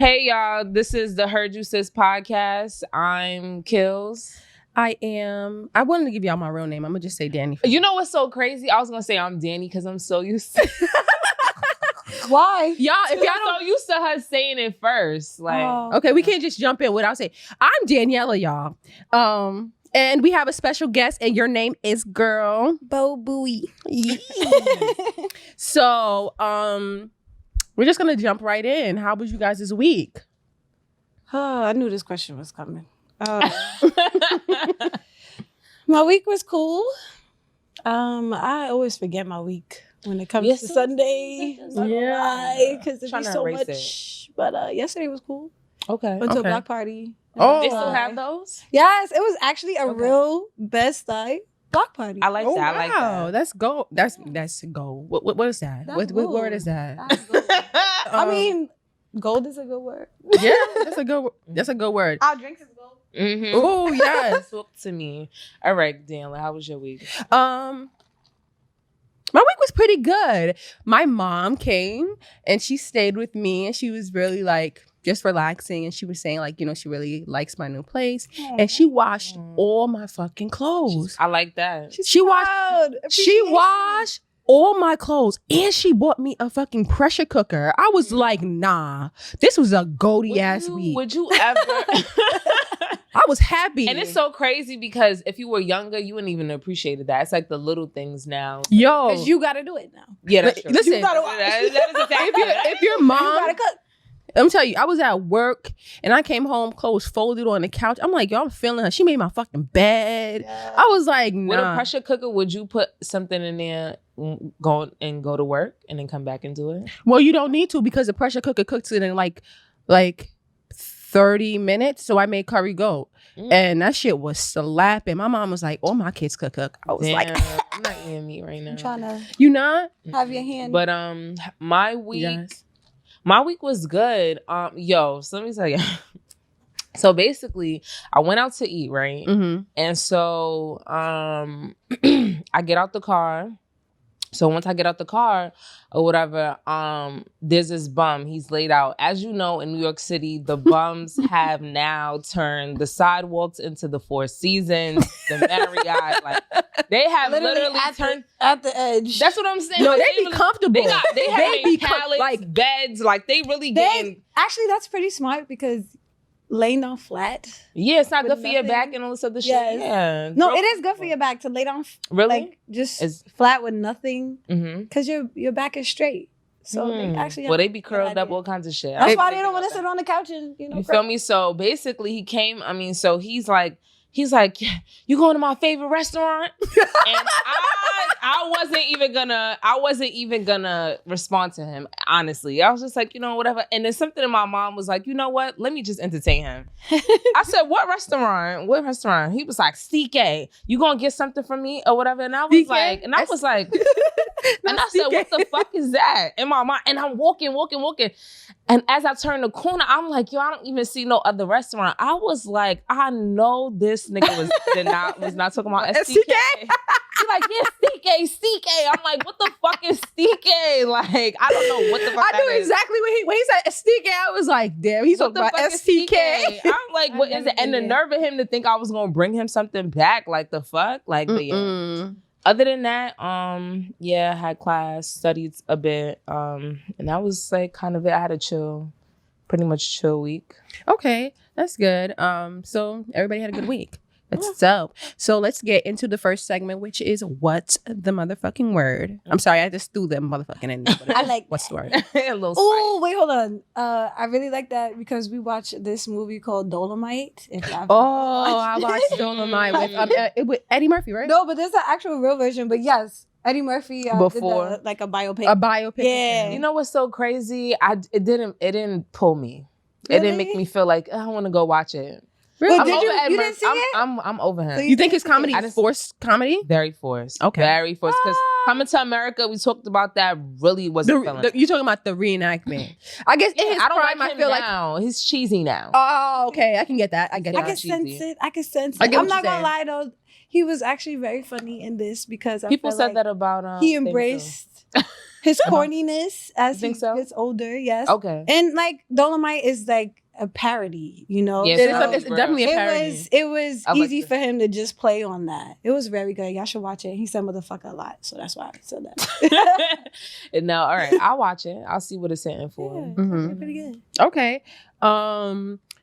Hey y'all, this is the Heard You Sis podcast. I'm Kilz. I wanted to give y'all my real name. I'm gonna just say Dany. You know what's so crazy? I was gonna say I'm Dany because I'm so used to Why? Y'all, if y'all I'm so used to her saying it first. Like, okay, we can't just jump in without saying I'm Daniela, y'all. And we have a special guest, and your name is girl Beau Bouie. So, we're just gonna jump right in. How was you guys this week? I knew this question was coming. My week was cool. I always forget my week when it comes to Sunday. Yeah, because there's so much. It. But yesterday was cool. Okay. Went to a block party. Oh, they still have those? Yes, it was actually a real best side block party. I like that. I like that. That's gold. That's gold. What is that? What word is that? I mean, gold is a good word. Yeah, that's a good word. Our drinks is gold. Mm-hmm. Oh yes. Talk to me. All right, Daniela, how was your week? My week was pretty good. My mom came and she stayed with me, and she was really like just relaxing, and she was saying like, she really likes my new place, and she washed all my fucking clothes. I like that. She washed all my clothes, and she bought me a fucking pressure cooker. I was like, nah, this was a goaty ass week. Would you ever? I was happy. And it's so crazy because if you were younger, you wouldn't even appreciate that. It's like the little things now. Yo. Because you got to do it now. Yeah, that's true. Listen, you gotta that is a fact. if your mom... You got to cook. I'm telling you, I was at work and I came home, clothes folded on the couch. I'm like, yo, I'm feeling her. She made my fucking bed. Yeah. I was like, nah. With a pressure cooker, would you put something in there, go to work, and then come back and do it? Well, you don't need to, because the pressure cooker cooks it in like 30 minutes. So I made curry goat. And that shit was slapping. My mom was like, "Oh, my kids could cook." I was like, "I'm not eating meat right now." I'm trying to. You not have your hand. But my week was good. So let me tell you. So basically, I went out to eat, right? Mm-hmm. And so I get out the car. So once I get out the car or whatever, there's this bum. He's laid out. As you know, in New York City, the bums have now turned the sidewalks into the Four Seasons, the Marriott. Like, they have literally turned at the edge. That's what I'm saying. No, like, they be comfortable. They have pallets, like beds. Like, they really getting. Actually, that's pretty smart, because laying down flat. Yeah, it's not good for your back and all this other shit. Yeah. No, it is good for your back to lay down flat with nothing. Because your back is straight. So they actually they be curled up, all kinds of shit. That's why they don't want to sit on the couch and you feel me? So basically he came, so he's like, you going to my favorite restaurant? And I wasn't even gonna respond to him, honestly. I was just like, whatever. And then something in my mom was like, you know what? Let me just entertain him. I said, what restaurant? What restaurant? He was like, CK, you gonna get something from me or whatever? And I was like, and I said, what the fuck is that? In my mind, and I'm walking. And as I turn the corner, I'm like, I don't even see no other restaurant. I was like, I know this nigga was not talking about STK. He's like, yeah, CK. I'm like, what the fuck is CK? Like, I don't know what the fuck I knew exactly when he said STK, I was like, damn, he's talking about STK. I'm like, what is it? And the nerve of him to think I was gonna bring him something back, like the fuck? Like, but yeah. Other than that, I had class, studied a bit, and that was like kind of it. I had a pretty much chill week. Okay, that's good. So everybody had a good week. That's dope. So let's get into the first segment, which is what's the motherfucking word? I'm sorry, I just threw them motherfucking in there. I like what's the word? Oh, wait, hold on. I really like that because we watched this movie called Dolomite. I watched Dolomite with Eddie Murphy, right? No, but there's an actual real version. But yes, Eddie Murphy before did like a biopic. Yeah. You know what's so crazy? It didn't pull me. Really? It didn't make me feel like I want to go watch it. Really? You didn't see it? I'm over him. So you think his comedy is forced comedy? Very forced. Okay. Very forced. Because Coming to America, we talked about that, really wasn't feeling. You're talking about the reenactment. I guess in his prime, I feel now. He's cheesy now. Oh, okay. I can get that. I can sense it. I'm not going to lie, though. He was actually very funny in this because people said that about he embraced his corniness as he so? gets older. Yes. Okay. And like Dolomite is like a parody, you know. Yeah, it's definitely a parody. It was I easy like for him to just play on that. It was very good. Y'all should watch it. He said motherfucker a lot, so that's why I said that. No, all right. I'll watch it. I'll see what it's hitting for. Yeah, Mhm. pretty good. Okay.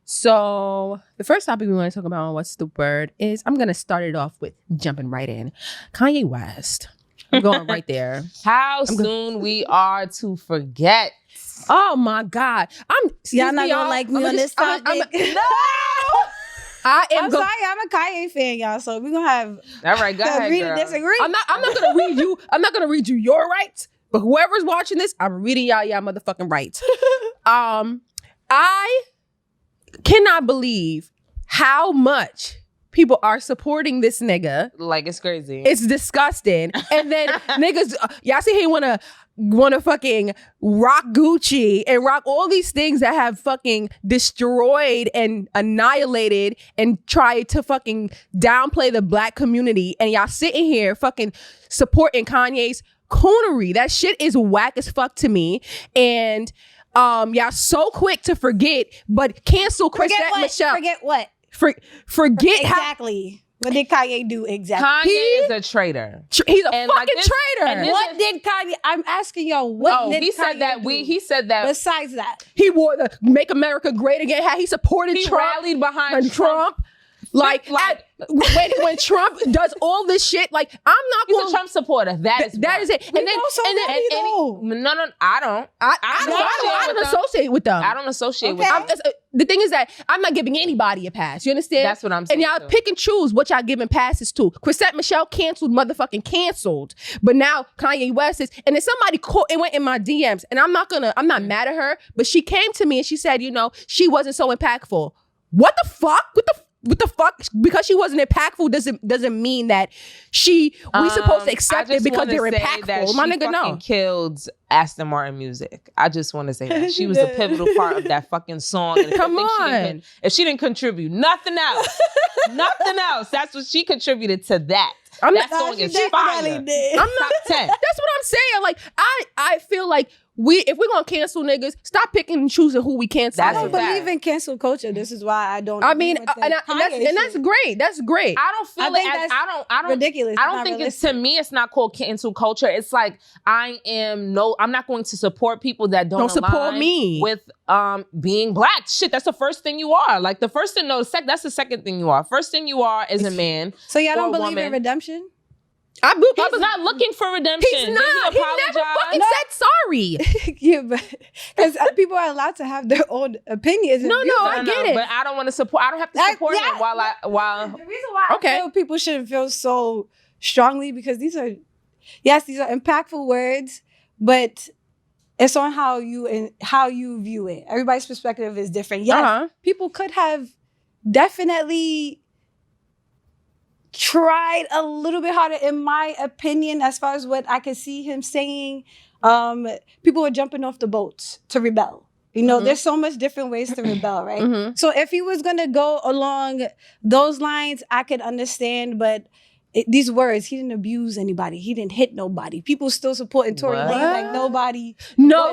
So the first topic we want to talk about on What's the Word is I'm going to start it off with jumping right in. Kanye West. I'm going right there. How soon we are to forget. Oh my God. Y'all not gonna like me on this topic. No. I'm sorry, I'm a Kanye fan, y'all. So we're gonna have All right, go ahead, agree girl. to disagree. I'm not gonna read you. I'm not gonna read you your rights, but whoever's watching this, I'm reading y'all motherfucking rights. I cannot believe how much people are supporting this nigga. Like, it's crazy. It's disgusting. And then niggas, y'all see he wanna fucking rock Gucci and rock all these things that have fucking destroyed and annihilated and tried to fucking downplay the black community. And y'all sitting here fucking supporting Kanye's coonery. That shit is whack as fuck to me. And y'all so quick to forget, but cancel Chrisette Michelle. Forget what? Forget exactly. What did Kanye do exactly? Kanye is a traitor. He's a fucking traitor. and What did Kanye? I'm asking y'all. What did he Kanye said that do? he said that Besides that, He wore the "Make America Great Again" hat. He supported he Trump. rallied behind And Trump. When Trump does all this shit, like I'm not He's going. a Trump supporter. That is it. We know so many, though. No, I don't. I don't associate with them. I don't associate with Okay. them. The thing is that I'm not giving anybody a pass. You understand? That's what I'm saying. And y'all too. pick and choose what y'all giving passes to. Chrisette Michelle motherfucking canceled. But now Kanye West is, and then somebody it went in my DMs, and I'm not mad at her, but she came to me and she said, she wasn't so impactful. What the fuck? What the fuck? Because she wasn't impactful doesn't mean that we supposed to accept it because they're impactful. My nigga, no. Killed Aston Martin music. I just want to say that she was a pivotal part of that fucking song. And Come on. If she didn't contribute nothing else, that's what she contributed to that. That song is fire. I'm Top 10. That's what I'm saying. Like I feel like if we're gonna cancel niggas, stop picking and choosing who we cancel. I don't believe in cancel culture. This is why I don't. I mean, and that's great. That's great. I don't feel that's ridiculous. I don't think it's, to me, it's not called cancel culture. It's like I'm not going to support people that don't support me with being black. Shit, that's the first thing you are. Like the first thing, that's the second thing you are. First thing you are is a man. So y'all don't believe in redemption? He's not looking for redemption. He's not. He never fucking said sorry. Yeah, but because people are allowed to have their own opinions. No, I get it. But I don't want to support. I don't have to support him while. The reason why I feel people shouldn't feel so strongly because these are impactful words, but it's on how you view it. Everybody's perspective is different. Yes, people could have definitely tried a little bit harder, in my opinion, as far as what I could see him saying. People were jumping off the boats to rebel. There's so much different ways to rebel, right? Mm-hmm. So if he was going to go along those lines, I could understand, but these words, he didn't abuse anybody. He didn't hit nobody. People still supporting Tory Lanez like nobody business. No.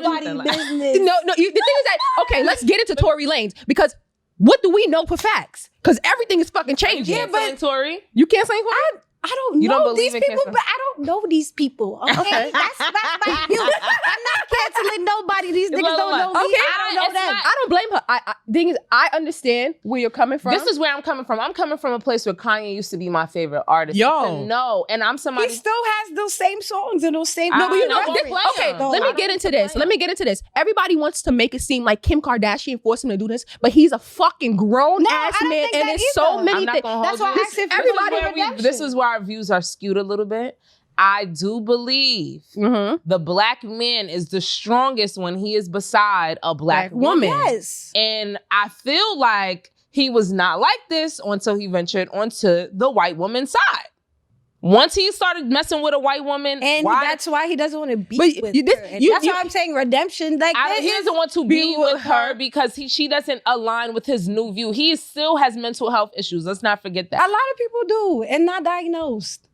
The thing is that, okay, let's get into Tory Lanez because what do we know for facts? Because everything is fucking changing. Yeah, but Tory, you can't say what? I don't know these people, but I don't know these people. Okay, that's my view. I'm not canceling nobody. These niggas don't know me. I don't know them. I don't blame her. Thing is, I understand where you're coming from. This is where I'm coming from. I'm coming from a place where Kanye used to be my favorite artist. No, and I'm somebody. He still has those same songs and those same. Let me get into this. Everybody wants to make it seem like Kim Kardashian forced him to do this, but he's a fucking grown ass man, and there's so many things. That's why I said everybody. This is why our views are skewed a little bit. I do believe the black man is the strongest when he is beside a black woman. Yes. And I feel like he was not like this until he ventured onto the white woman's side. Once he started messing with a white woman, and that's why he doesn't want to be with her. That's why I'm saying redemption. Like he doesn't want to be with her because she doesn't align with his new view. He still has mental health issues. Let's not forget that. A lot of people do, and not diagnosed.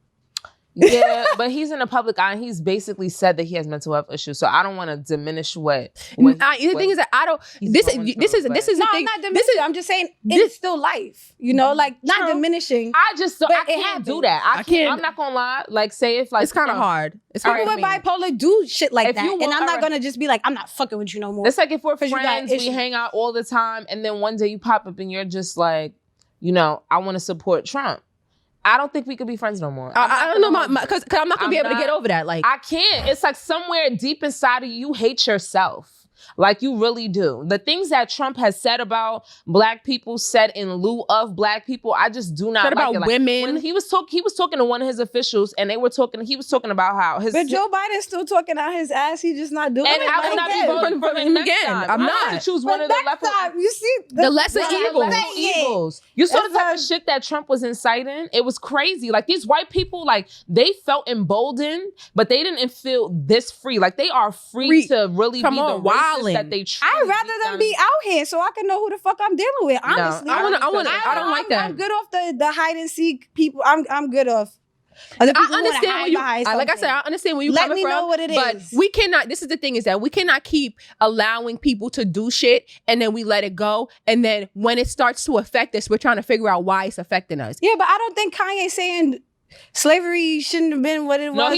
Yeah, but he's in the public eye. And he's basically said that he has mental health issues. So I don't want to diminish what the thing is that I don't. This is No, the thing. I'm not diminishing. I'm just saying it's still life. You know, like not diminishing. I can't do that. I can't. I'm not gonna lie. Like, say if like it's kind of hard. It's people with bipolar do shit like that, and I'm not gonna just be like, I'm not fucking with you no more. It's like if we're friends, we hang out all the time, and then one day you pop up and you're just like, you know, I want to support Trump. I don't think we could be friends no more. I don't know, because I'm not gonna be able to get over that. Like, I can't. It's like somewhere deep inside of you hate yourself. Like, you really do. The things that Trump has said about black people, said in lieu of black people, I just do not said like about it. Like, women. when he was talking to one of his officials, and he was talking about how But Joe Biden's still talking out his ass. He's just not doing it. And I would not be voting for him again. I'm not. To choose one of the left. You see the lesser evils. You saw the type of shit that Trump was inciting. It was crazy. Like, these white people, like, they felt emboldened, but they didn't feel this free. Like, they are free to really be the racist that they truly I'd rather them be out here so I can know who the fuck I'm dealing with. Honestly, I don't like that. I'm good off the hide and seek people. I'm good off. I understand when you, like I said, I understand where you're coming from. Let me know what it but is. We cannot, this is the thing, is that we cannot keep allowing people to do shit and then we let it go. And then when it starts to affect us, we're trying to figure out why it's affecting us. Yeah, but I don't think Kanye's saying slavery shouldn't have been what it was. No.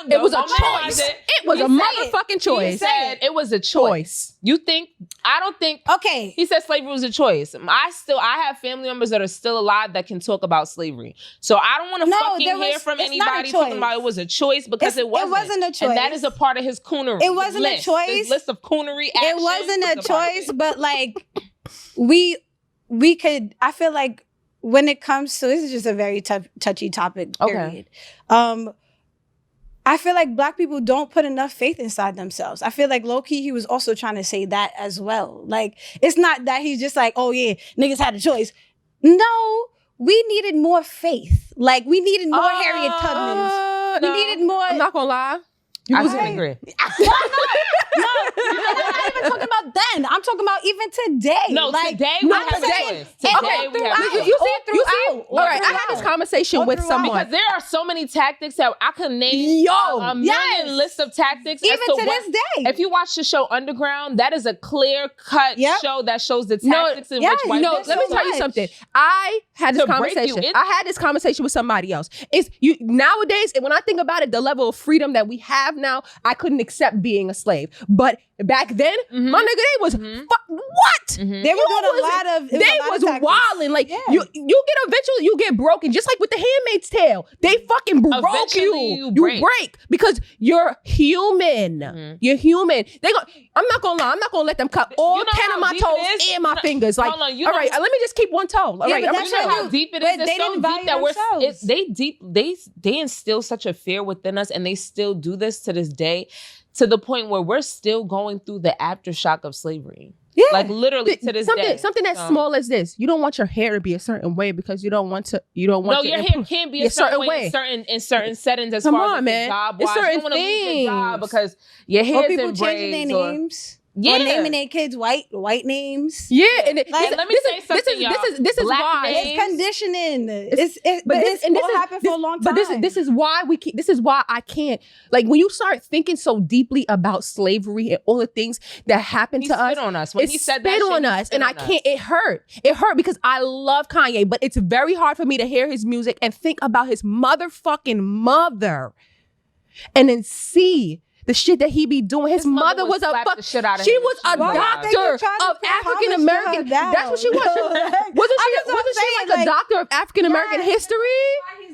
It was a choice. It was a motherfucking choice. He said it was a choice. You think? I don't think. Okay. He said slavery was a choice. I have family members that are still alive that can talk about slavery. So I don't want to fucking hear from anybody talking about it was a choice, because it wasn't. It wasn't a choice. And that is a part of his coonery. It wasn't a choice. His list of coonery actions. It wasn't a choice, but like we could. I feel like when it comes to, this is just a very touchy topic. Period. Okay. I feel like black people don't put enough faith inside themselves. I feel like low-key, he was also trying to say that as well. Like, it's not that he's just like, oh yeah, niggas had a choice. No, we needed more faith. Like, we needed more Harriet Tubmans. We needed more. I'm not gonna lie. I was agree. No, I'm not even talking about then. I'm talking about even today. No, like, today we have a choice. Today we have a choice. You see? All right, I had this conversation with someone. Because there are so many tactics that I could name a million list of tactics. Even to this day. If you watch the show Underground, that is a clear-cut show that shows the tactics in which white people. Let me tell you something. I had this conversation. I had this conversation with somebody else. Nowadays, when I think about it, the level of freedom that we have now, I couldn't accept being a slave. But back then, my nigga, they was what? They were doing a lot of. They was wilding. Like you get eventually you get broken, just like with the Handmaid's Tale. They fucking broke you. You break because you're human. You're human. I'm not gonna lie. I'm not gonna let them cut all 10 of my toes and my fingers. Like, all right, let me just keep one toe. All right, I'm sure how deep it is. It's so deep that they instill such a fear within us, and they still do this to this day, to the point where we're still going through the aftershock of slavery. Yeah. Like, literally to this day. Something as small as this. You don't want your hair to be a certain way because you don't want your hair can't be a certain way in certain settings as far as the job wise. You don't want to lose your job because your hair's in braids. People changing their names. Or naming their kids white names. Yeah, and let me say something, y'all. This is why it's conditioning. It's happened for a long time. But this is why this is why I can't, like, when you start thinking so deeply about slavery and all the things that happened to us. On us. When he said that, on us, and I can't. It hurt. It hurt because I love Kanye, but it's very hard for me to hear his music and think about his motherfucking mother, and then see the shit that he be doing. His mother was a fuck. She was a doctor of African American. That's what she was. Wasn't she like a doctor of African American history?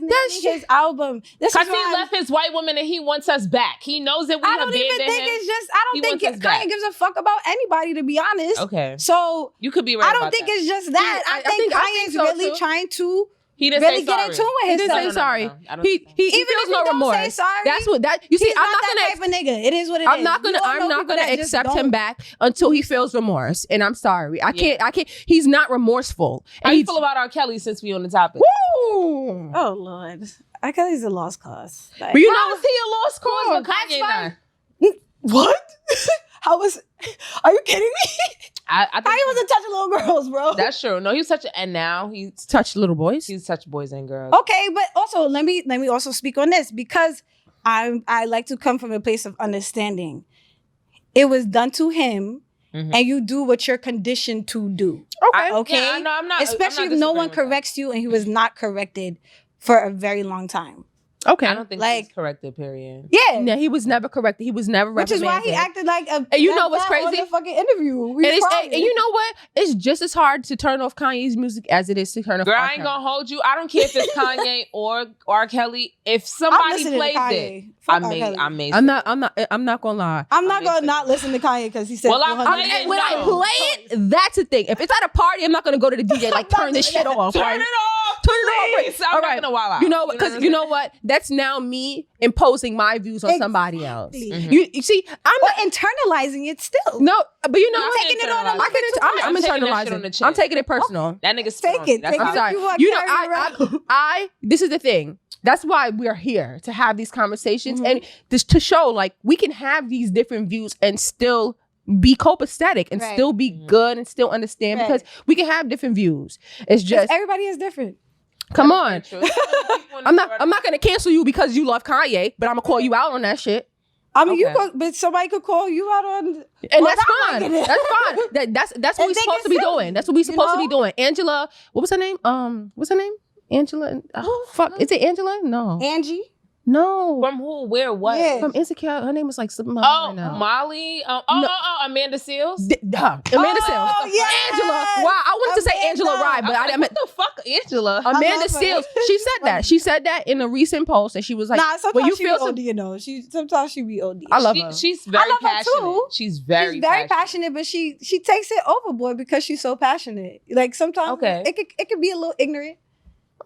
That's his album. Because he left his white woman and he wants us back. He knows that we abandoned him. I don't think Kanye gives a fuck about anybody, to be honest. Okay. So you could be right. I don't think it's just that. I think Kanye's really trying to. He didn't really say sorry. Get into it. He didn't say sorry. He feels no remorse. Say sorry, that's what that. You see, I'm not gonna. Type of nigga. It is what it is. I'm not gonna accept him back until he feels remorse. And I'm sorry. I can't. He's not remorseful. How you feel about R. Kelly since we on the topic? Woo! Oh Lord, R. Kelly's a lost cause. Like, but how is he a lost cause? What? Are you kidding me? I think Kanye wasn't touching little girls, bro. that's true. No, he was touching, and now he's Touch little boys. he's touched boys and girls. Okay, but also let me also speak on this because I like to come from a place of understanding. It was done to him, and you do what you're conditioned to do. Okay. Okay. Yeah, no, I'm not. Especially I'm if not no one disagreeing with corrects you, and he was not corrected for a very long time. Okay. that. I don't think like- he's corrected. Period. Yeah. Yeah, he was never corrected. He was never Which is why he reprimanded. acted like a. And you know that what's guy on crazy? the fucking interview. We And, crying. and you know what? It's just as hard to turn off Kanye's music as it is to turn off Girl, R. I ain't Kelly. gonna hold you. I don't care if it's Kanye or R. Kelly. If I'm somebody listening to plays Kanye. it, Fuck I R. may. Kelly. I may. I'm not gonna lie. I'm not gonna Amazing. not listen to Kanye because he said. Well, I'm 400 playing it When I No. play it, that's the thing. If it's at a party, I'm not gonna go to the DJ like turn this shit off. Turn right? it off. Turn it off. Please. I'm All not right. gonna wild out. You know what? Because you know what? That's now me imposing my views on somebody else. Exactly. You see, I'm But not, internalizing it still. no, but you know No, what? I'm taking it on a internalizing. like I'm I'm taking that shit on internalizing. the chin. I'm taking it personal. That nigga Take it. That's Take how I'm sorry. You want You know, carry around. I this is the thing. That's why we're here to have these conversations Mhm. and just to show like we can have these different views and still be copacetic and Right. still be good and still understand Right. because we can have different views. It's just Everybody is different. come on. True. I'm not gonna cancel you because you love Kanye, but I'm gonna call you out on that shit. I mean, Okay. but somebody could call you out on. And Well, that's not fine. liking it. That's fine. That's what And we're think supposed it's to be silly, doing. That's what we're supposed to be know? doing. Angela, what was her name? What's her name? Angela. Oh, fuck. Is it Angela? No. Angie. No. From who? Where? What? Yeah. From Insecure. Her name was like something. Oh, right now. Molly. No. Amanda Seals. Amanda Oh, Seals. yes! Angela. Wow, I wanted to say Amanda. Angela Rye, but I meant What the fuck, Angela? I Amanda love her. Seals. She said that. She said that in a recent post, and she was like, Nah, "When sometimes you she feel be some- OD, you know. Sometimes she be OD. I love her. She's very love her passionate. too. She's very passionate, but she takes it overboard because she's so passionate. Like sometimes Okay. it could be a little ignorant.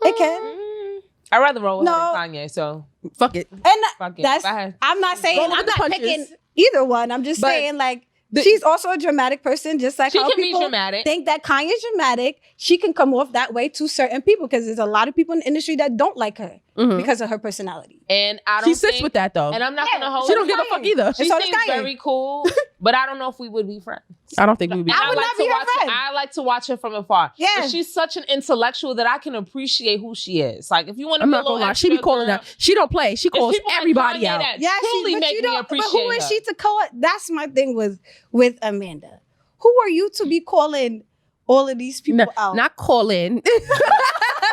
It can. I'd rather roll with her No. than Kanye. So Fuck it." And fuck it. that's Go ahead. I'm not saying Roll with I'm the not punches. picking either one. I'm just But saying like the- she's also a dramatic person, just like She how can be people dramatic. think that Kanye's dramatic. She can come off that way to certain people because there's a lot of people in the industry that don't like her Mhm. because of her personality. And I don't She sits think, with that though. And I'm not Yeah, gonna hold She don't her. give a fuck either. She And so does seems Kanye. very cool, but I don't know if we would be friends. I don't think we would be. And I would like not to be her watch friend. I like to watch her from afar. Yeah. But she's such an intellectual that I can appreciate who she is. Like if you want to I'm be a not little gonna lie. She be extra, calling girl, out. She don't play. She it's calls people like everybody Kanye out. that Yeah, truly make me but appreciate who is her. she to call? That's my thing with Amanda. Who are you to be calling all of these people out? Not calling.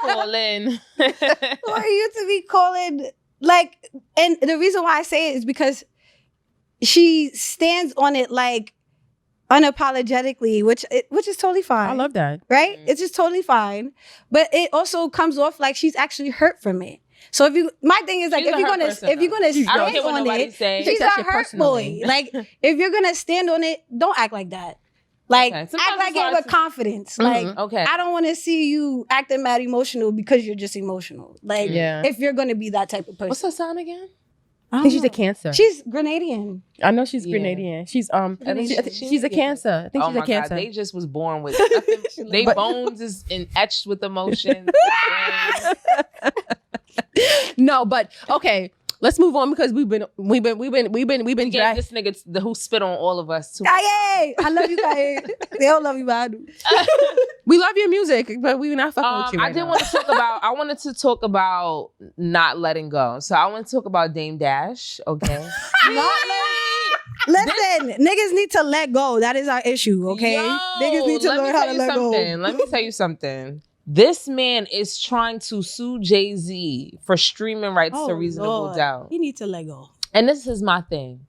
Calling. Who are you to be calling like? And the reason why I say it is because she stands on it like unapologetically, which is totally fine. I love that. right? Mm. It's just totally fine, but it also comes off like she's actually hurt from it. So my thing is like She's a if you're hurt gonna person, if you're though. gonna I don't stand care what on nobody it, say. she's Take that a shit hurt personally. boy. Like if you're gonna stand on it, don't act like that. Like Okay. act Sometimes like it's it hard with to- confidence. Mhm. Like Okay. I don't want to see you acting mad emotional because you're just emotional. Like Yeah. if you're gonna be that type of person. What's her sign again? I think she's a Cancer. She's Grenadian. I know she's Yeah. Grenadian. She's think she's a Cancer. I think Oh she's a my Cancer. God, they just was born with nothing. They But- bones is etched with emotion. No, but okay. Let's move on because we've been We gave dragged. this nigga who spit on all of us too. Kanye, I love you, Kanye. They don't love you, but I do. We love your music, but we're not fucking with you. I Right did now. want to talk about. I wanted to talk about not letting go. So I want to talk about Dame Dash. Okay. Listen, niggas need to let go. That is our issue, okay? Yo, Niggas need to let me learn how tell to you let go. something. Let me tell you something. This man is trying to sue Jay-Z for streaming rights to Reasonable Lord. Doubt. You need to let go. And this is my thing.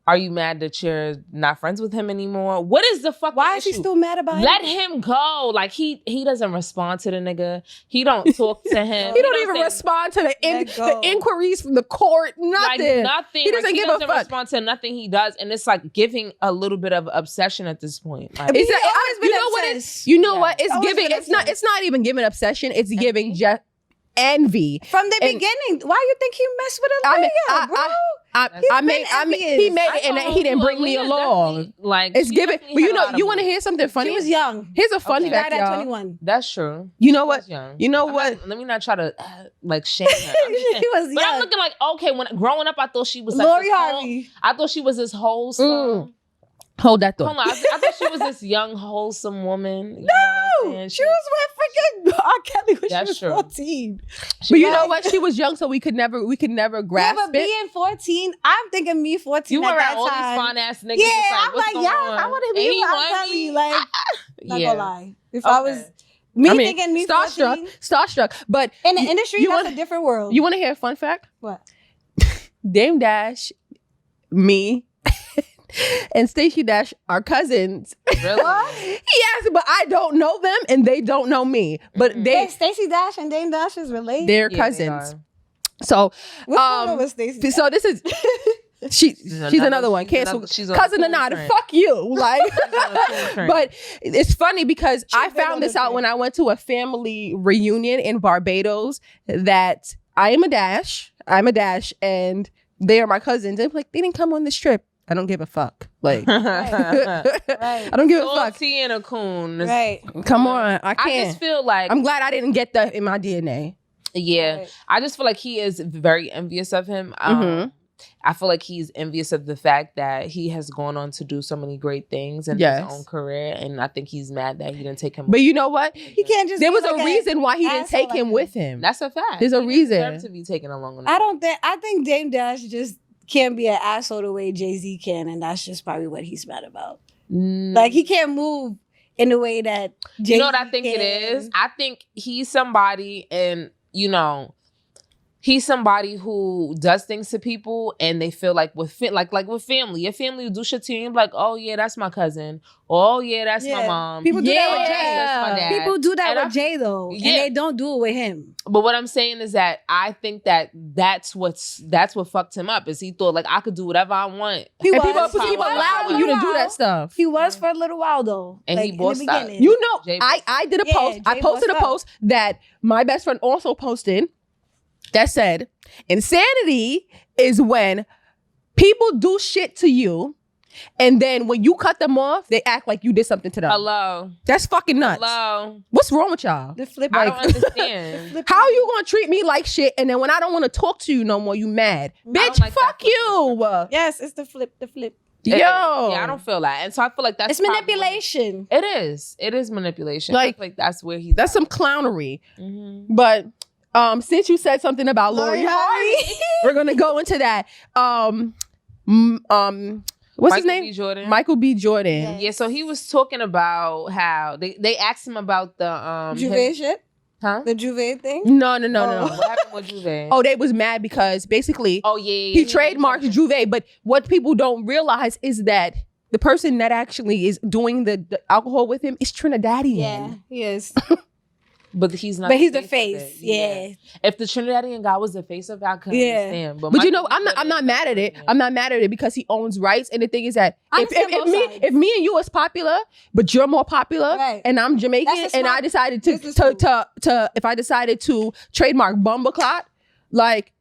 Are you mad that you're not friends with him anymore? What is the fucking Why is he issue? still mad about Let it? him go. Like he doesn't respond to the nigga. He don't talk to him. He don't even say- respond to the Let go. inquiries from the court. Nothing. Like nothing. He doesn't Like, give a fuck. respond to nothing he does, and it's like giving a little bit of obsession at this point. Like, He's Is that- always been you know what it- obsessed. You know Yeah. what? It's Always giving. been It's not. obsessed. It's not even giving obsession. It's giving just envy. From the And- beginning, why you think he messed with I Aaliyah, mean, bro? I made. He made it, and he didn't bring me Aaliyah along. definitely, like It's she giving. definitely But you had a know, lot of you want to moves. hear something funny? She was young. Here's a fun Okay. fact, Died at y'all. 21. That's true. You know She what? was young. You know I'm what? not- let me not try to like shame her. I'm just saying. She was But I'm young. looking like, okay, when growing up, I thought she was like Lori this whole- Harvey. I thought she was this whole song. Hold that thought. Hold on, I thought she was this young, wholesome woman. No, she was with freaking R. Kelly when she was 14. But you know what? She was young, so we could never grasp but it. being 14, I'm thinking me 14 You were at around that all time. these fine ass niggas. Yeah, like, I'm like, yeah, I want to be with R. Kelly. Like, not gonna lie. If I was thinking me 14, starstruck. But in the industry, that's a different world. You want to hear a fun fact? What? Dame Dash, me, and Stacey Dash are cousins. Really? Yes, but I don't know them and they don't know me. But Stacey Dash and Dame Dash is related. They're cousins. So, with Stacey? So this is she's another one. Cancel cousin or not. Fuck you. Like, but it's funny because I found this out when I went to a family reunion in Barbados that I am a Dash, and they are my cousins. They're like, they didn't come on this trip. I don't give a fuck. Like, I don't give a fuck. T and a coon. Right. Come on. I can't. I just feel like I'm glad I didn't get that in my DNA. Yeah. Right. I just feel like he is very envious of him. I feel like he's envious of the fact that he has gone on to do so many great things in his own career. And I think he's mad that he didn't take him. But you know what? He can't just. There was a reason why he didn't take him with him. That's a fact. There's a reason. He deserved to be taken along with him. I think Dame Dash just can't be an asshole the way Jay-Z can, and that's just probably what he's mad about. Like, he can't move in the way that Jay-Z You know what I think it is? I think he's somebody, and he's somebody who does things to people and they feel like with family. Your family will do shit to you and be like, oh yeah, that's my cousin. Oh yeah, that's my mom. People do that with Jay. That's my dad. People do that with Jay though. And they don't do it with him. But what I'm saying is that I think that's what fucked him up, is he thought like I could do whatever I want. People allow you to do that stuff. He was for a little while though. And like, he bossed in the out. beginning. You know, I did a post. I posted a post that my best friend also posted that said, insanity is when people do shit to you and then when you cut them off, they act like you did something to them. Hello. That's fucking nuts. Hello. What's wrong with y'all? The flip. I don't understand. How you gonna treat me like shit and then when I don't want to talk to you no more, you mad? Bitch, like fuck you. Yes, it's the flip. Yo. Yeah, I don't feel that. And so I feel like that's manipulation. It is manipulation. Like that's where he's That's some clownery. But since you said something about Lori Harvey, we're gonna go into that. What's his name? B. Jordan. Micheal B. Jordan. Yeah, so he was talking about how they asked him about the Juve shit? Huh? The Juve thing? No. What happened with Juve? Oh, they was mad because basically he trademarked Juve, but what people don't realize is that the person that actually is doing the alcohol with him is Trinidadian. Yeah, he is. But he's not. But he's the face. Yeah. If the Trinidadian guy was the face of it, I couldn't understand. But you know, I'm not mad at it. I'm not mad at it because he owns rights. And the thing is that if me and you is popular, but you're more popular, and I'm Jamaican, and I decided to if I decided to trademark Bumbleclot, like,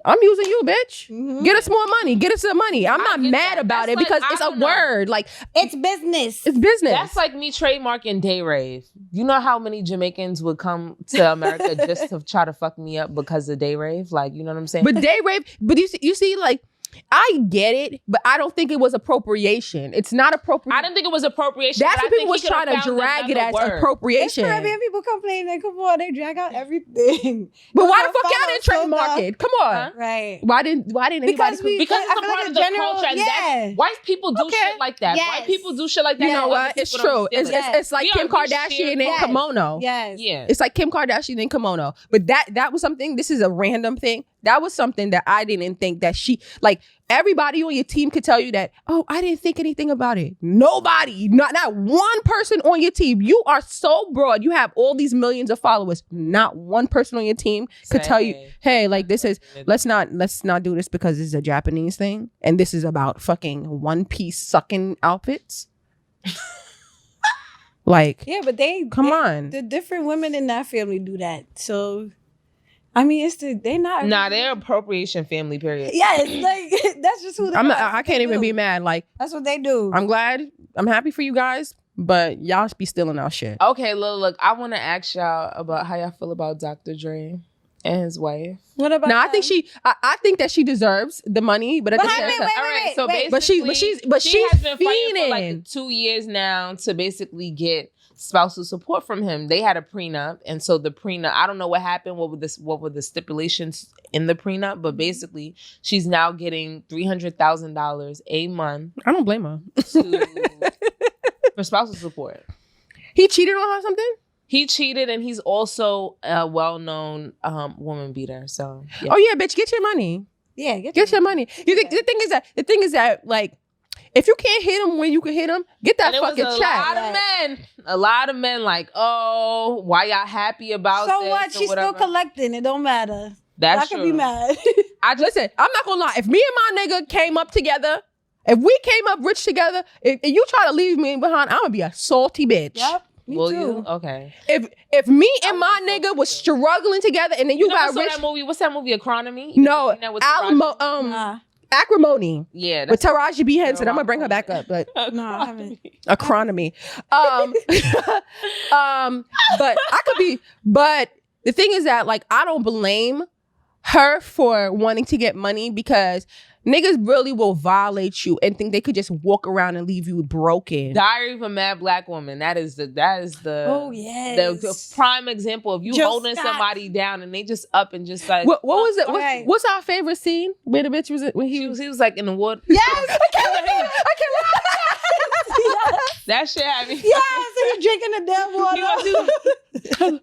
I'm using you, bitch. Get us more money. Get us some money. I'm not mad about it because it's a word. Like, it's business. It's business. That's like me trademarking Day Rave. You know how many Jamaicans would come to America just to try to fuck me up because of Day Rave? Like, you know what I'm saying? But Day Rave, but you see, like, I get it, but I don't think it was appropriation. It's not appropriation. I didn't think it was appropriation. That's what people was trying to drag it as appropriation. It's Caribbean people complaining. Come on, they drag out everything. But why the fuck y'all didn't trademark it? Come on, huh? Right? Why didn't anybody? Because it's a part of the culture. Yeah. White people do shit like that. Yes. White people do shit like that. You know what? It's true. It's like Kim Kardashian and kimono. Yes. Yeah. It's like Kim Kardashian and kimono. But that was something. This is a random thing. That was something that I didn't think that she, like, everybody on your team could tell you that, oh, I didn't think anything about it. Nobody, not one person on your team. You are so broad. You have all these millions of followers. Not one person on your team could tell you, hey, like, this is, let's not do this because this is a Japanese thing. And this is about fucking one-piece sucking outfits. Like, yeah, but come on. The different women in that family do that. So, I mean, they're not. Nah, they're appropriation family, period. Yes, like, that's just who they are. I can't even be mad. Like, that's what they do. I'm happy for you guys, but y'all be stealing our shit. Okay, look, I want to ask y'all about how y'all feel about Dr. Dre. and his wife. What about? No, I think I think that she deserves the money, but at the same time, All right, so wait. basically, she's she has been fighting for fiending. like 2 years now to basically get spousal support from him. They had a prenup, and so the prenup, I don't know what happened. What were the stipulations in the prenup? But basically, she's now getting $300,000 a month. I don't blame her. For spousal support. He cheated on her or something? He cheated, and he's also a well-known woman beater. So, yeah. Oh yeah, bitch, get your money. Yeah, Get your money. You think the thing is that like, if you can't hit him when you can hit him, get that fucking check. A lot of men like, oh, why y'all happy about this? So what? She's still collecting. It don't matter. That's I true. can be mad. Listen, I'm not gonna lie. If me and my nigga came up together, if we came up rich together, if you try to leave me behind, I'm gonna be a salty bitch. Yep. Me Will too. you? Okay. If me and my nigga was struggling together, and then you got rich. That movie? What's that movie? Economy? No, Nah. Acrimony. Yeah, with Taraji B. Henson. I'm gonna bring her back up, but No, I haven't. Economy. But I could be. But the thing is that like I don't blame her for wanting to get money because niggas really will violate you and think they could just walk around and leave you broken. Diary of a Mad Black Woman. That is the Oh yes. the prime example of you Jill holding Scott. somebody down and they just up and just like What was it? Okay. What's our favorite scene where the bitch was when he was like in the wood. Yes. I can't That shit had me. Yes. And he's drinking the damn water.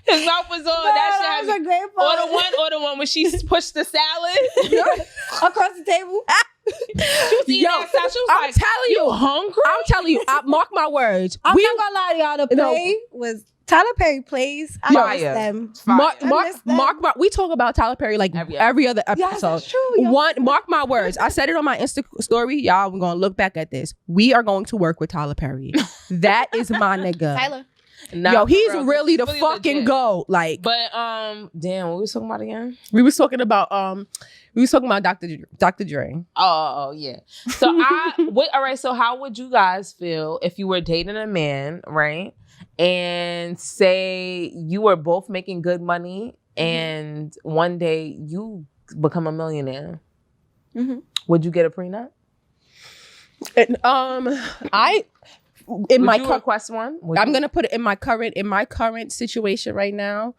His mouth was on. That shit had was me. a great part. Or the one when she pushed the salad. Across the table. She was eating that salad. She was I'm like, telling you, hungry? I'm telling you, mark my words. I'm not gonna lie to y'all. The play was Tyler Perry plays. I miss them. Mark. We talk about Tyler Perry like every other episode. Yes, that's true. Mark my words. I said it on my Insta story. Y'all, we're gonna look back at this. We are going to work with Tyler Perry. That is my nigga. Tyler. Nah, he's real, really the fucking legit. GOAT. Like, but damn, what we talking about again? we was talking about Dr. Dre. Oh yeah. So all right. So how would you guys feel if you were dating a man, right? And say you were both making good money, and one day you become a millionaire. Mm-hmm. Would you get a prenup? My request one. I'm gonna put it in my current situation right now.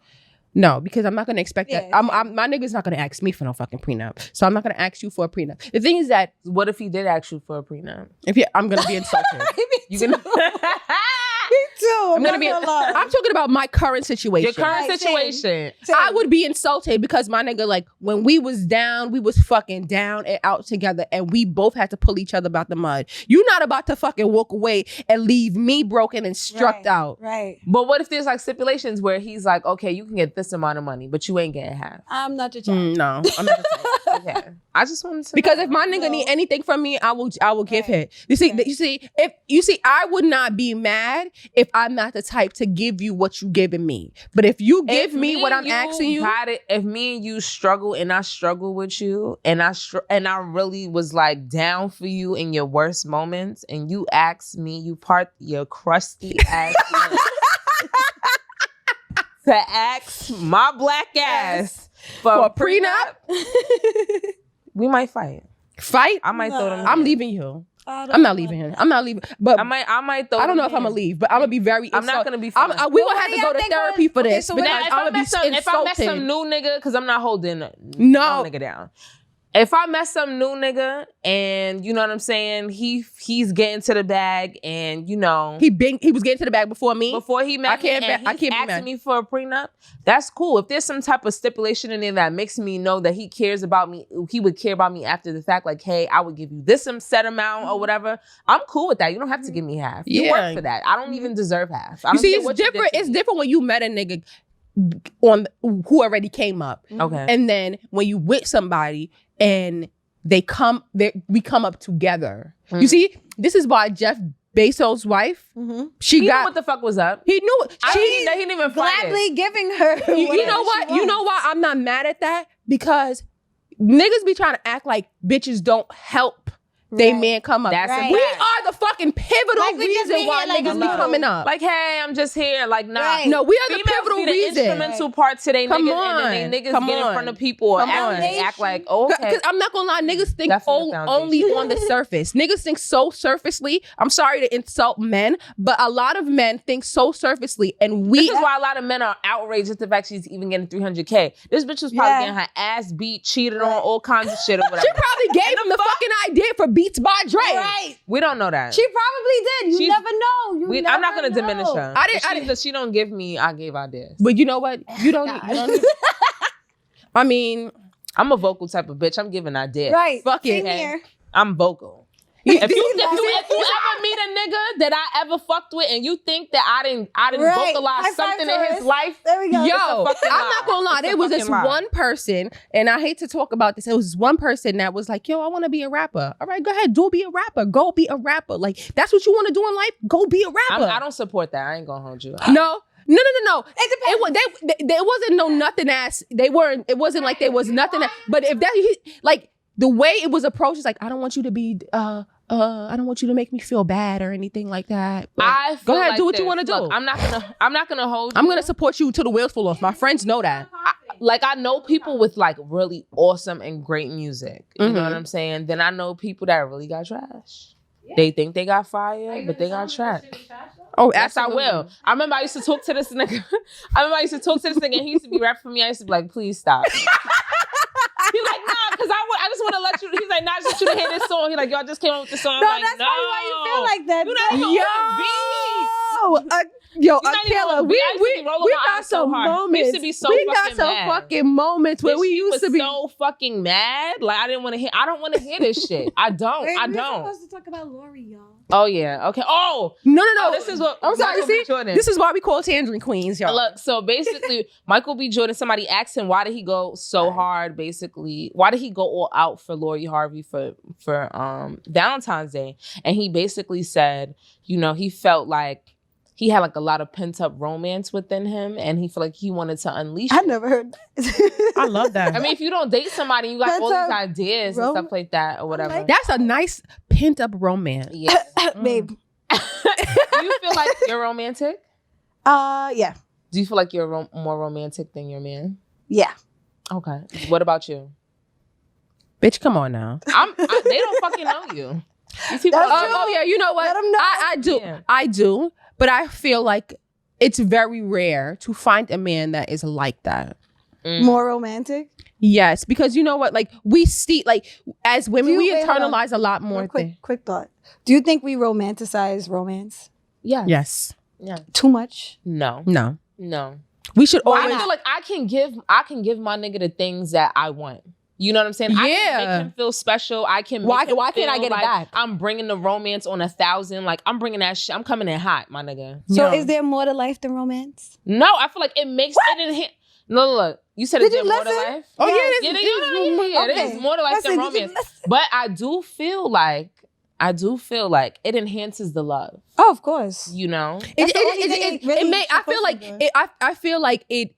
No, because I'm not gonna expect that. My nigga's not gonna ask me for no fucking prenup, so I'm not gonna ask you for a prenup. The thing is that, what if he did ask you for a prenup? I'm gonna be insulted. You gonna? Me too. I'm talking about my current situation. Your current situation. I would be insulted because my nigga, like, when we was down, we was fucking down and out together, and we both had to pull each other about the mud. You're not about to fucking walk away and leave me broken and struck out. Right. But what if there's like stipulations where he's like, okay, you can get this amount of money, but you ain't getting half? I'm not your child. No, I'm not your child. Okay. I just wanted to because if my nigga need anything from me, I will give it. You see, I would not be mad if I'm not the type to give you what you giving me. But if you give me what I'm asking you, if me and you struggle and I struggle with you and I really was like down for you in your worst moments, and you ask me, you part your crusty ass to ask my black ass for a prenup, we might fight. I might throw them. I'm leaving you. I'm not leaving him. I'm not leaving. But I might throw. I don't know if I'm gonna leave, but I'm gonna be very. I'm not gonna be. We gonna have to go to therapy for this. So because if I met some new nigga, because I'm not holding no nigga down. If I met some new nigga and you know what I'm saying, he's getting to the bag, and you know he was getting to the bag before me. Before he met me, and he's asking me for a prenup. That's cool. If there's some type of stipulation in there that makes me know that he cares about me, he would care about me after the fact. Like, hey, I would give you this set amount or whatever. I'm cool with that. You don't have to give me half. You work for that. I don't even deserve half. You see, it's different. It's different when you met a nigga on who already came up. Okay. And then when you with somebody and we come up together. Mm-hmm. You see, this is why Jeff Bezos' wife, he knew what the fuck was up. He knew it. He didn't even gladly giving her. You know what? You know why I'm not mad at that? Because niggas be trying to act like bitches don't help they man come up. That's Right. a We fact. are the fucking pivotal Like, we just reason be why here, like, niggas be hello. coming up. Like, hey, I'm just here. Like, nah. Right. No, we are the Females pivotal be the reason. instrumental part to they Come niggas, on. and then they niggas Come get in on. front of people or Come act, on. they act like, oh, okay. Because I'm not gonna lie, niggas think Definitely a only foundation. on the surface. Niggas think so surfacely. I'm sorry to insult men, but a lot of men think so surfacely, and This we. is why a lot of men are outraged at the fact she's even getting 300K. This bitch was probably Yeah. getting her ass beat, cheated on, all kinds of shit or whatever. She probably gave him the fucking idea for Beats by Dre. Right. We don't know that. She probably did. You She's- never know. I'm not gonna diminish her. I didn't- If I she- didn't- that she don't give me, I gave ideas. But you know what? You don't. I mean, I'm a vocal type of bitch. I'm giving ideas. Right. Fuck it. Same here. I'm vocal. If you ever meet a nigga that I ever fucked with and you think that I didn't Right. High vocalize five something to in us. his life, There we go. yo, fucking I'm lie. not gonna lie. It's a There was this fucking lie. one person, and I hate to talk about this. It was this one person that was like, "Yo, I want to be a rapper." All right, go ahead, be a rapper. Go be a rapper. Like that's what you want to do in life. Go be a rapper. I don't support that. I ain't gonna hold you. No. No. It depends. There wasn't no nothing ass. They weren't. It wasn't like there was nothing. But if that, like the way it was approached, is like I don't want you to be. I don't want you to make me feel bad or anything like that. But I go feel ahead, like do what you this. want to do. Look, I'm not gonna hold you. I'm gonna support you till the wheels fall off. My friends know that. I know people with like really awesome and great music. You know Mhm. what I'm saying? Then I know people that really got trash. They think they got fire, but they got trash. Oh, Yes, I absolutely. will. I remember I used to talk to this nigga. And he used to be rapping for me. I used to be like, please stop. He's like, nah, because I just want to let you. He's like, nah, I just want you to hear this song. He's like, y'all just came up with this song. I'm No, like, that's no. probably why you feel like that. You not even on beat. Yo, not even Akela, on beat. I used to be rolling we my got eyes so some hard. moments. We used to be so we got fucking some mad. fucking moments where Bitch, we she used was to be. so fucking mad. Like I didn't want to hear. I don't want to hear this shit. I don't. Wait, I we're don't. supposed to talk about Lori, y'all. Oh yeah. Okay. Oh. No. Oh, this is what. I'm sorry. Micheal B See, Jordan. this is why we call Tangerine Queens, y'all. Look, so basically, Micheal B Jordan, somebody asked him why did he go so hard, basically. Why did he go all out for Lori Harvey for Valentine's Day? And he basically said, you know, he felt like he had like a lot of pent-up romance within him and he felt like he wanted to unleash I it. never heard that. I love that. I mean, if you don't date somebody, you got all these Pent-up ideas and stuff like that or whatever. like that's a nice pent up romance. Yeah. Babe. Do you feel like you're romantic? Yeah. Do you feel like you're more romantic than your man? Yeah. Okay. What about you? Bitch, come on now. They don't fucking know you. These people That's don't true. know you. Yeah, you know what? Let 'em know. I do. Yeah. I do. But I feel like it's very rare to find a man that is like that. More romantic. Yes, because you know what? Like we see, like as women, we wait, hold on. internalize a lot more Real things. quick thought. Do you think we romanticize romance Yeah. Yes. Yeah. too much? No. No. No. We should Well, always. I feel like I can give my nigga the things that I want. You know what I'm saying? I can Yeah. make him feel special. I can. Why- Make him why can't I feel get it like back? I'm bringing the romance on 1,000. Like I'm bringing that shit. I'm coming in hot, my nigga. So Yeah. is there more to life than romance? No, I feel like it makes it in. No, look. You said Did is there you more to listen? life? Oh yeah, Yeah. it is. Yeah, It it is more to life than Listen, did you romance. But I do feel like it enhances the love. Oh, of course. You know? That's the only thing it really I feel supposed like to do. I feel like it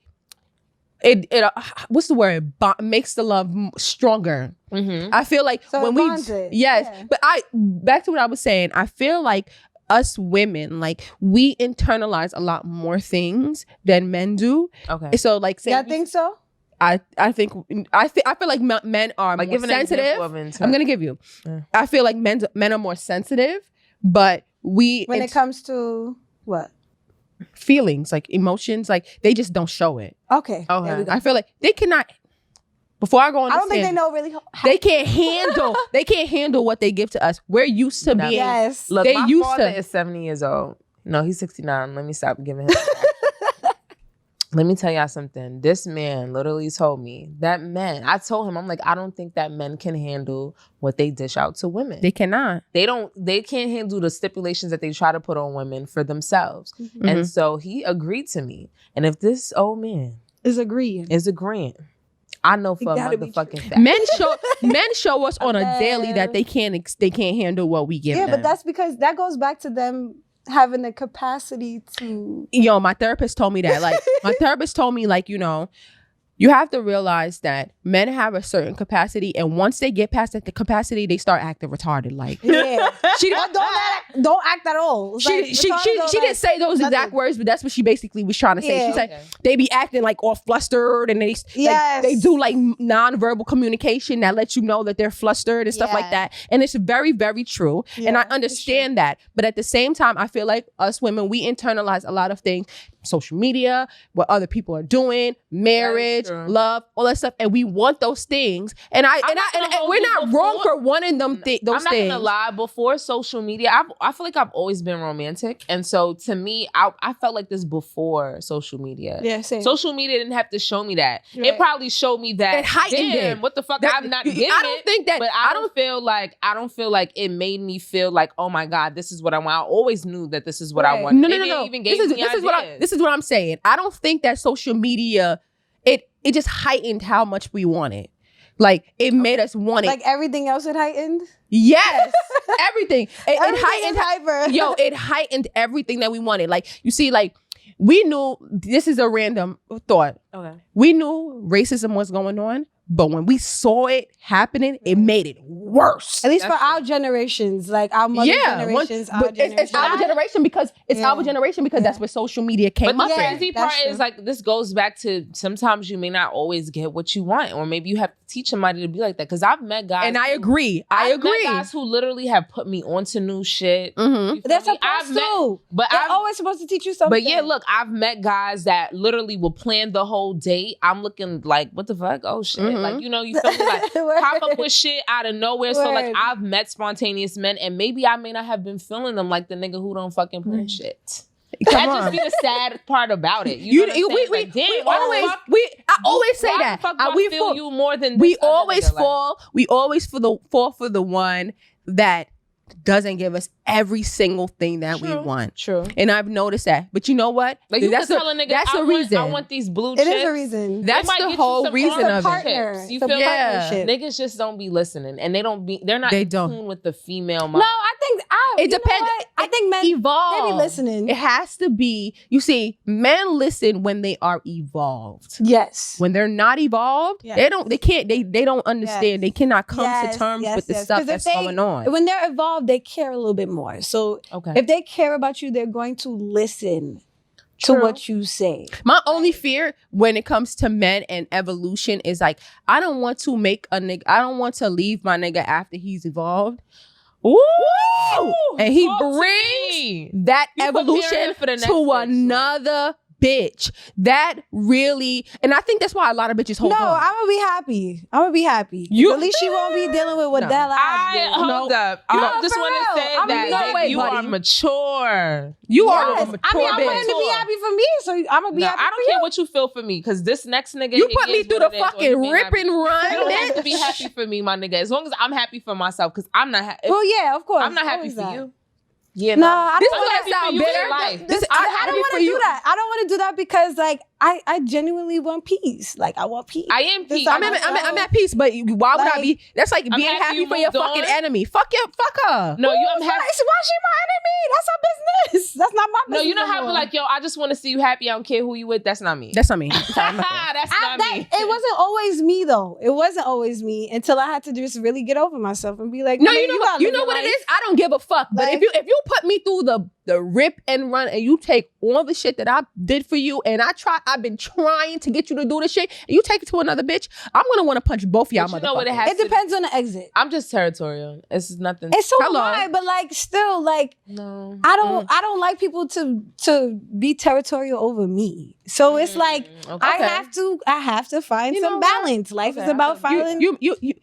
what's the word? Makes the love stronger. Mm-hmm. I feel like So when it we bonds it. yes, Yeah. but back to what I was saying. I feel like us women, like we internalize a lot more things than men do. Okay. So like, say Y'all think so? I feel like men are Like more give an example sensitive. of it. I'm gonna give you. Yeah. I feel like men are more sensitive, but we When it comes to what? feelings, like emotions, like they just don't show it. Okay. Okay. There we go. I feel like they cannot. Before I go on, I don't think they know really. They can't handle. They can't handle what they give to us. We're used to No. being. Yes. Look, They my used father to- is 70 years old. No, he's 69. Let me stop giving him. Let me tell y'all something. This man literally told me that men. I told him, I'm like, I don't think that men can handle what they dish out to women. They cannot. They can't handle the stipulations that they try to put on women for themselves. Mhm. And so he agreed to me. And if this old man Is agreeing. is agreeing, I know for a gotta be motherfucking true. fact. Men show us on a daily that they can't handle what we give Yeah, them. but that's because that goes back to them having the capacity to. Yo, my therapist told me that. Like, my therapist told me, like, you know, You have to realize that men have a certain capacity, and once they get past that the capacity, they start acting retarded. Like, Yeah. Don't act at all. She didn't say those exact words, but that's what she basically was trying to say. Yeah. She's like, they be acting like all flustered, and they do like non-verbal communication that lets you know that they're flustered and stuff like that. And it's very, very true. Yeah, and I understand that. But at the same time, I feel like us women, we internalize a lot of things. Social media, what other people are doing, marriage, love, all that stuff, and we want those things. And we're not wrong for wanting them. Those things. I'm not gonna lie. Before social media, I feel like I've always been romantic, and so to me, I felt like this before social media. Yeah, same. Social media didn't have to show me that. Right. It probably showed me that. It heightened it. What the fuck? I'm not getting it. I don't think that. But I don't feel like it made me feel like, oh my God, this is what I want. I always knew that this is what I wanted. No. Even gave me This is what I'm saying. I don't think that social media, it just heightened how much we want it. Like, it made us want it. Like everything else it heightened? Yes. Everything. It heightened. Hyper. It heightened everything that we wanted. Like, you see, like, we knew, this is a random thought. Okay. We knew racism was going on, but when we saw it happening, it made it worse. At least for our generations, like our mother generations, our generation. It's our generation because that's where social media came up. But the crazy part is, like, this goes back to sometimes you may not always get what you want, or maybe you have to teach somebody to be like that. Because I've met guys, and I agree. Met guys who literally have put me onto new shit. Mm-hmm. They're supposed to. But they're always supposed to teach you something. But yeah, look, I've met guys that literally will plan the whole date. I'm looking like, what the fuck? Oh shit! Mm-hmm. Like, you know, you feel me? Like pop up with shit out of nowhere. So like, I've met spontaneous men, and maybe I may not have been feeling them like the nigga who don't fucking plan shit. That just be the sad part about it. I always say that. We feel you more than we always fall. We always fall for the one that doesn't give us every single thing that we want. True. And I've noticed that. But you know what? Like, you that's tell a nigga, that's the reason. I want these blue chips. It is a reason. That's the whole reason of it. You feel niggas just don't be listening, and they're not in tune with the female mind. No, I think it depends. I think men evolve. They be listening. It has to be. You see, men listen when they are evolved. Yes. When they're not evolved, they don't understand. Yes. They cannot come to terms with the stuff that's going on. When they're evolved, they care a little bit more. So if they care about you, they're going to listen to what you say. My only fear when it comes to men and evolution is like, I don't want to leave my nigga after he's evolved. Ooh! And he brings that evolution to another bitch. That really, and I think that's why a lot of bitches hold on. No, I'm gonna be happy. At least she won't be dealing with what the hell hold up. I just want to say that you are mature. You are a mature bitch. I want him to be happy for me, so I'm gonna be happy. I don't care what you feel for me, because this next nigga, you put me through the fucking rip and run. You don't have to be happy for me, my nigga. As long as I'm happy for myself, because I'm not happy. Well, yeah, of course. I'm not happy for you. Yeah, no, I don't want to sound bitter. I don't want to do that. I don't want to do that because, like, I genuinely want peace. Like, I want peace. I am peace. I'm at peace, but why would I be? That's like being happy for your fucking enemy. Fuck her. No, I'm happy. Why she my enemy? That's her business. That's not my business. No, you don't have to like, yo, I just want to see you happy. I don't care who you with. That's not me. That's not me. That's not me. It wasn't always me though. It wasn't always me until I had to just really get over myself and be like, no, you know what it is? I don't give a fuck. But if you put me through the rip and run, and you take all the shit that I did for you, and I've been trying to get you to do this shit, and you take it to another bitch, I'm gonna want to punch both y'all motherfuckers. It depends on the exit. I'm just territorial. It's nothing. It's so hard, but like still, like no. I don't like people to be territorial over me. So it's like I have to find some balance. Life is about finding the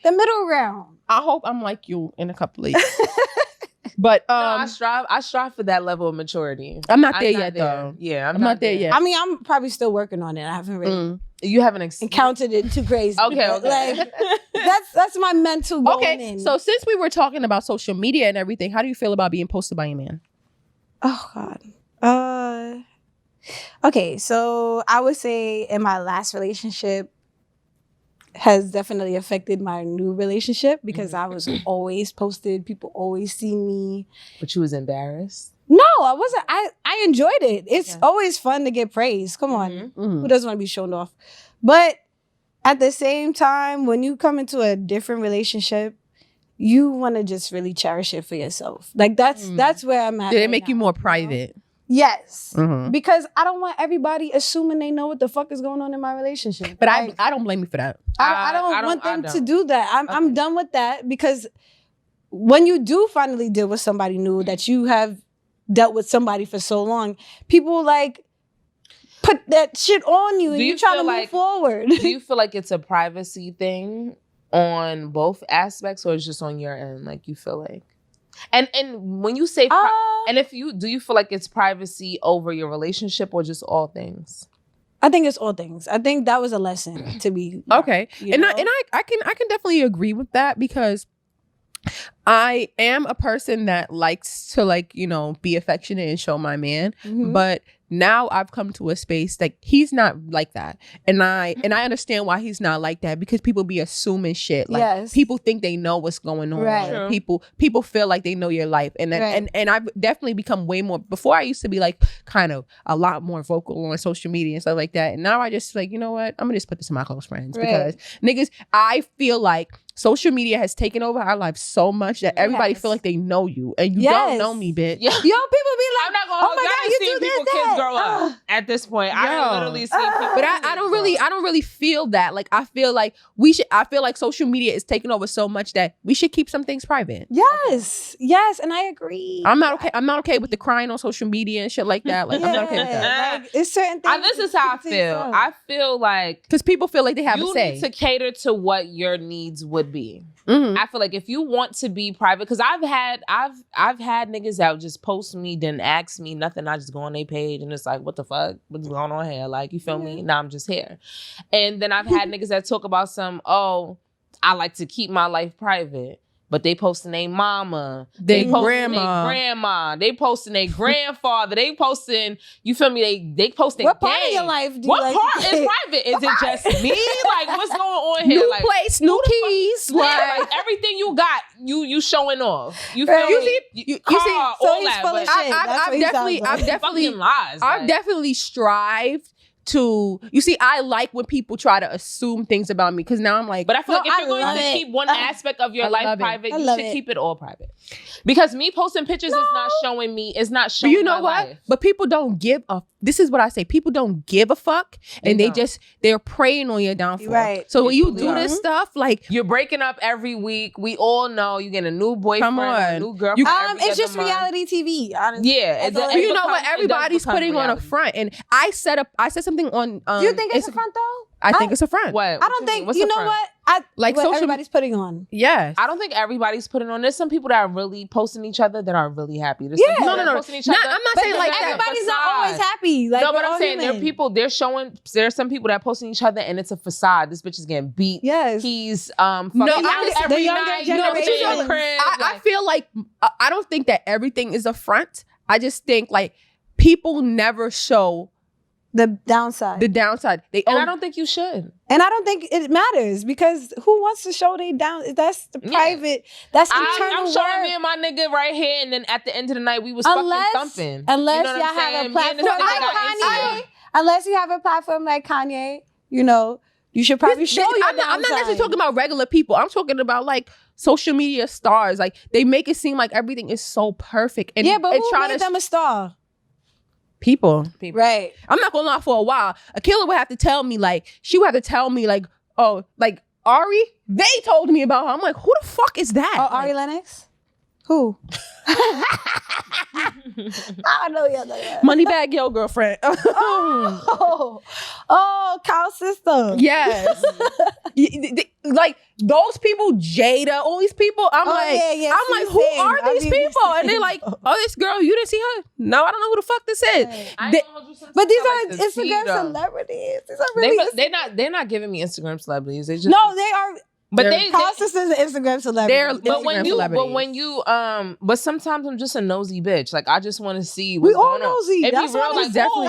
middle ground. I hope I'm like you in a couple of years. But I strive for that level of maturity. I'm not there yet, though. Yeah, I'm not there yet. I mean, I'm probably still working on it. I haven't really. You haven't encountered it too crazy. Okay. Like, that's my mental going in. So since we were talking about social media and everything, how do you feel about being posted by your man? Oh God. Okay, so I would say in my last relationship has definitely affected my new relationship because I was always posted. People always see me. But you was embarrassed? No, I wasn't. I enjoyed it. It's always fun to get praise. Come on. Who doesn't want to be shown off? But at the same time, when you come into a different relationship, you want to just really cherish it for yourself. Like that's where I'm at. Did it right make you now, more private? Yes. Mhm. Because I don't want everybody assuming they know what the fuck is going on in my relationship. But Like, I don't blame you for that. I don't want them to do that. I'm done with that, because when you do finally deal with somebody new that you have dealt with somebody for so long, people like put that shit on you and you try to move forward. Do you feel like it's a privacy thing on both aspects, or it's just on your end? Like you feel like, and when you say, and if you do, you feel like it's privacy over your relationship or just all things? I think it's all things. I think that was a lesson to be Okay, you and know? I can definitely agree with that, because I am a person that likes to, like, you know, be affectionate and show my man, but now I've come to a space like he's not like that, and I understand why he's not like that, because people be assuming shit. Like people think they know what's going on. Right. People feel like they know your life, and and I've definitely become way more. Before I used to be like kind of a lot more vocal on social media and stuff like that, and now I just like, you know what, I'm gonna just put this in my close friends, because niggas, I feel like social media has taken over our lives so much that everybody feel like they know you, and you don't know me, bitch. Yo, people be like, I'm not gonna. oh my God, you do people, this, kids grow up at this point. I literally see people. But I don't really feel that. Like I feel like I feel like social media is taking over so much that we should keep some things private. Yes, and I agree. I'm not okay with the crying on social media and shit like that. Like I'm not okay with that. Like, it's certain things. This is how I feel. I feel like because people feel like they have a say. You need to cater to what your needs would be. Mm-hmm. I feel like if you want to be private, because I've had niggas that would just post me, didn't ask me nothing. I just go on their page and it's like, what the fuck? What's going on here? Like, you feel me? Now I'm just here. And then I've had niggas that talk about I like to keep my life private. But they posting their mama, they posting their grandma, they posting their grandfather, they posting, you feel me? They posting what part of your life do you what like part is private? Is it just me? Like, what's going on here? New like, place, new keys. Like everything you got, you showing off. You feel me? You see, so all he's that. full of shit. I've definitely strived to, you see, I like when people try to assume things about me, because now I'm like, but I feel like if you're going to keep one aspect of your life private, you should keep it all private. Because me posting pictures is not showing me, it's not showing. But you know what? Life. But people don't give a. This is what I say. People don't give a fuck, and they're preying on your downfall. Right. So when you do this stuff, like you're breaking up every week. We all know you get a new boyfriend, a new girlfriend. It's just reality TV. Honestly. Yeah. You know what? Everybody's putting on a front, and I said something on. Do you think it's a front though? I think it's a front. What? I don't think. What's you know what? What everybody's putting on. Yes. I don't think everybody's putting on. There's some people that are really posting each other that are really happy. There's No. I'm not saying like that. Everybody's not always happy. Like, no, but I'm saying there's some people that are posting each other and it's a facade. This bitch is getting beat. Yes. He's fucking out every night. I feel like I don't think that everything is a front. I just think like people never show the downside. And I don't think you should. And I don't think it matters, because who wants to show they down? That's the private. That's internal I'm showing me and my nigga right here, and then at the end of the night we was fucking thumping. Unless y'all have a platform like Kanye. Unless you have a platform like Kanye, you know, you should probably show your downside. I'm not necessarily talking about regular people. I'm talking about like social media stars. Like they make it seem like everything is so perfect. And yeah, but who made them a star? People. Right. I'm not gonna lie, for a while, a killer would have to tell me, like, oh, like, Ari, they told me about her. I'm like, who the fuck is that? Oh, Ari Lennox? Who? I don't know y'all know that. Moneybag Yo girlfriend. Kyle's sister. Yes. Like those people, Jada, all these people. I'm like, who are these people? And they're like, oh, this girl, you didn't see her? No, I don't know who the fuck this is. But these are Instagram celebrities. These are really they're not giving me Instagram celebrities. They just no, they are. But Kyle's sister's an Instagram celebrity. But sometimes I'm just a nosy bitch. Like I just want to see what's going on. Nosy. That's real, like, definitely.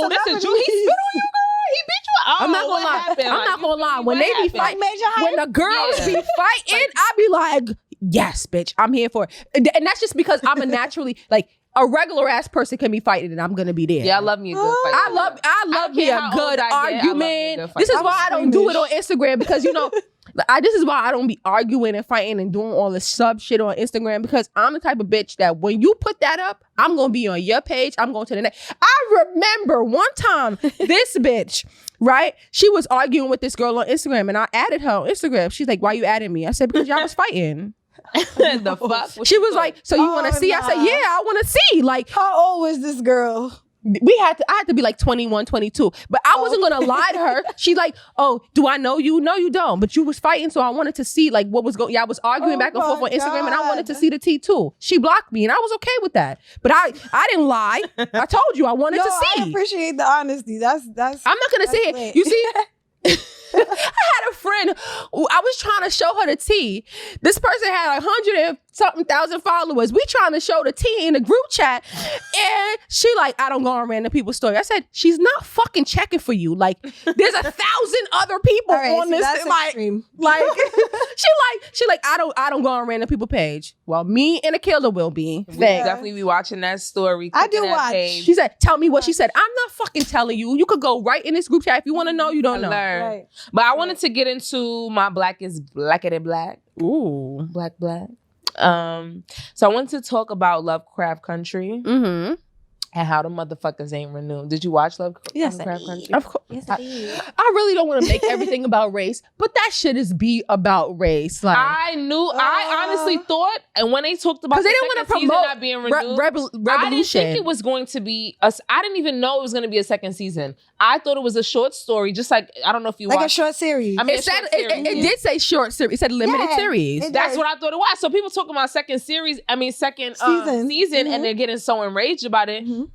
This is you. He spit on you, girl. He beat you up. I'm not gonna lie. I'm not gonna lie. When they be fighting, when the girls be fighting, I be like, yes, bitch, I'm here for it. And that's just because I'm a naturally like. a regular ass person can be fighting and I'm gonna be there. Yeah, I love me a good fight. I love me a good argument. This is why I don't do it on Instagram because this is why I don't be arguing and fighting and doing all this sub shit on Instagram because I'm the type of bitch that when you put that up, I'm gonna be on your page. I'm going to the next. I remember one time this bitch, right? She was arguing with this girl on Instagram and I added her on Instagram. She's like, "Why you adding me?" I said, "Because y'all was fighting." The fuck? She was like, "So you want to see?" I said, "Yeah, I want to see." Like, how old was this girl? I had to be like 21, 22. But I wasn't going to lie to her. She's like, "Oh, do I know you?" No, you don't. But you was fighting, so I wanted to see like what was going. Yeah, I was arguing back and forth on Instagram and I wanted to see the tea too. She blocked me and I was okay with that. But I didn't lie. I told you I wanted to see. I appreciate the honesty. That's I'm not going to say it. You see? I had a friend who I was trying to show her the tea. This person had 100 and something thousand followers. We trying to show the tea in the group chat. And she like, "I don't go on random people's story." I said, "She's not fucking checking for you. Like, there's 1,000 other people on this. Extreme. Like, she like, I don't go on random people page." Well, me and Micheal will be. We definitely be watching that story. I do watch. Page. She said, "Tell me what she said." I'm not fucking telling you. You could go right in this group chat if you want to know. You don't know. Right. But I wanted to get into my black is blacker than black. Ooh. Black. So I wanted to talk about Lovecraft Country Mm-hmm. and how the motherfuckers ain't renewed. Did you watch Lovecraft Country? Of course. Yes, I really don't want to make everything about race, but that shit is be about race. Like, I honestly thought, and when they talked about they didn't want to promote not being renewed, revolution. I didn't think it was going to be I didn't even know it was going to be a second season. I thought it was a short story, just like, I don't know if you like watched. a short series. I mean, it did say short series. It said limited series. That's what I thought it was. So people talking about second season, Mm-hmm. and they're getting so enraged about it. Mm-hmm.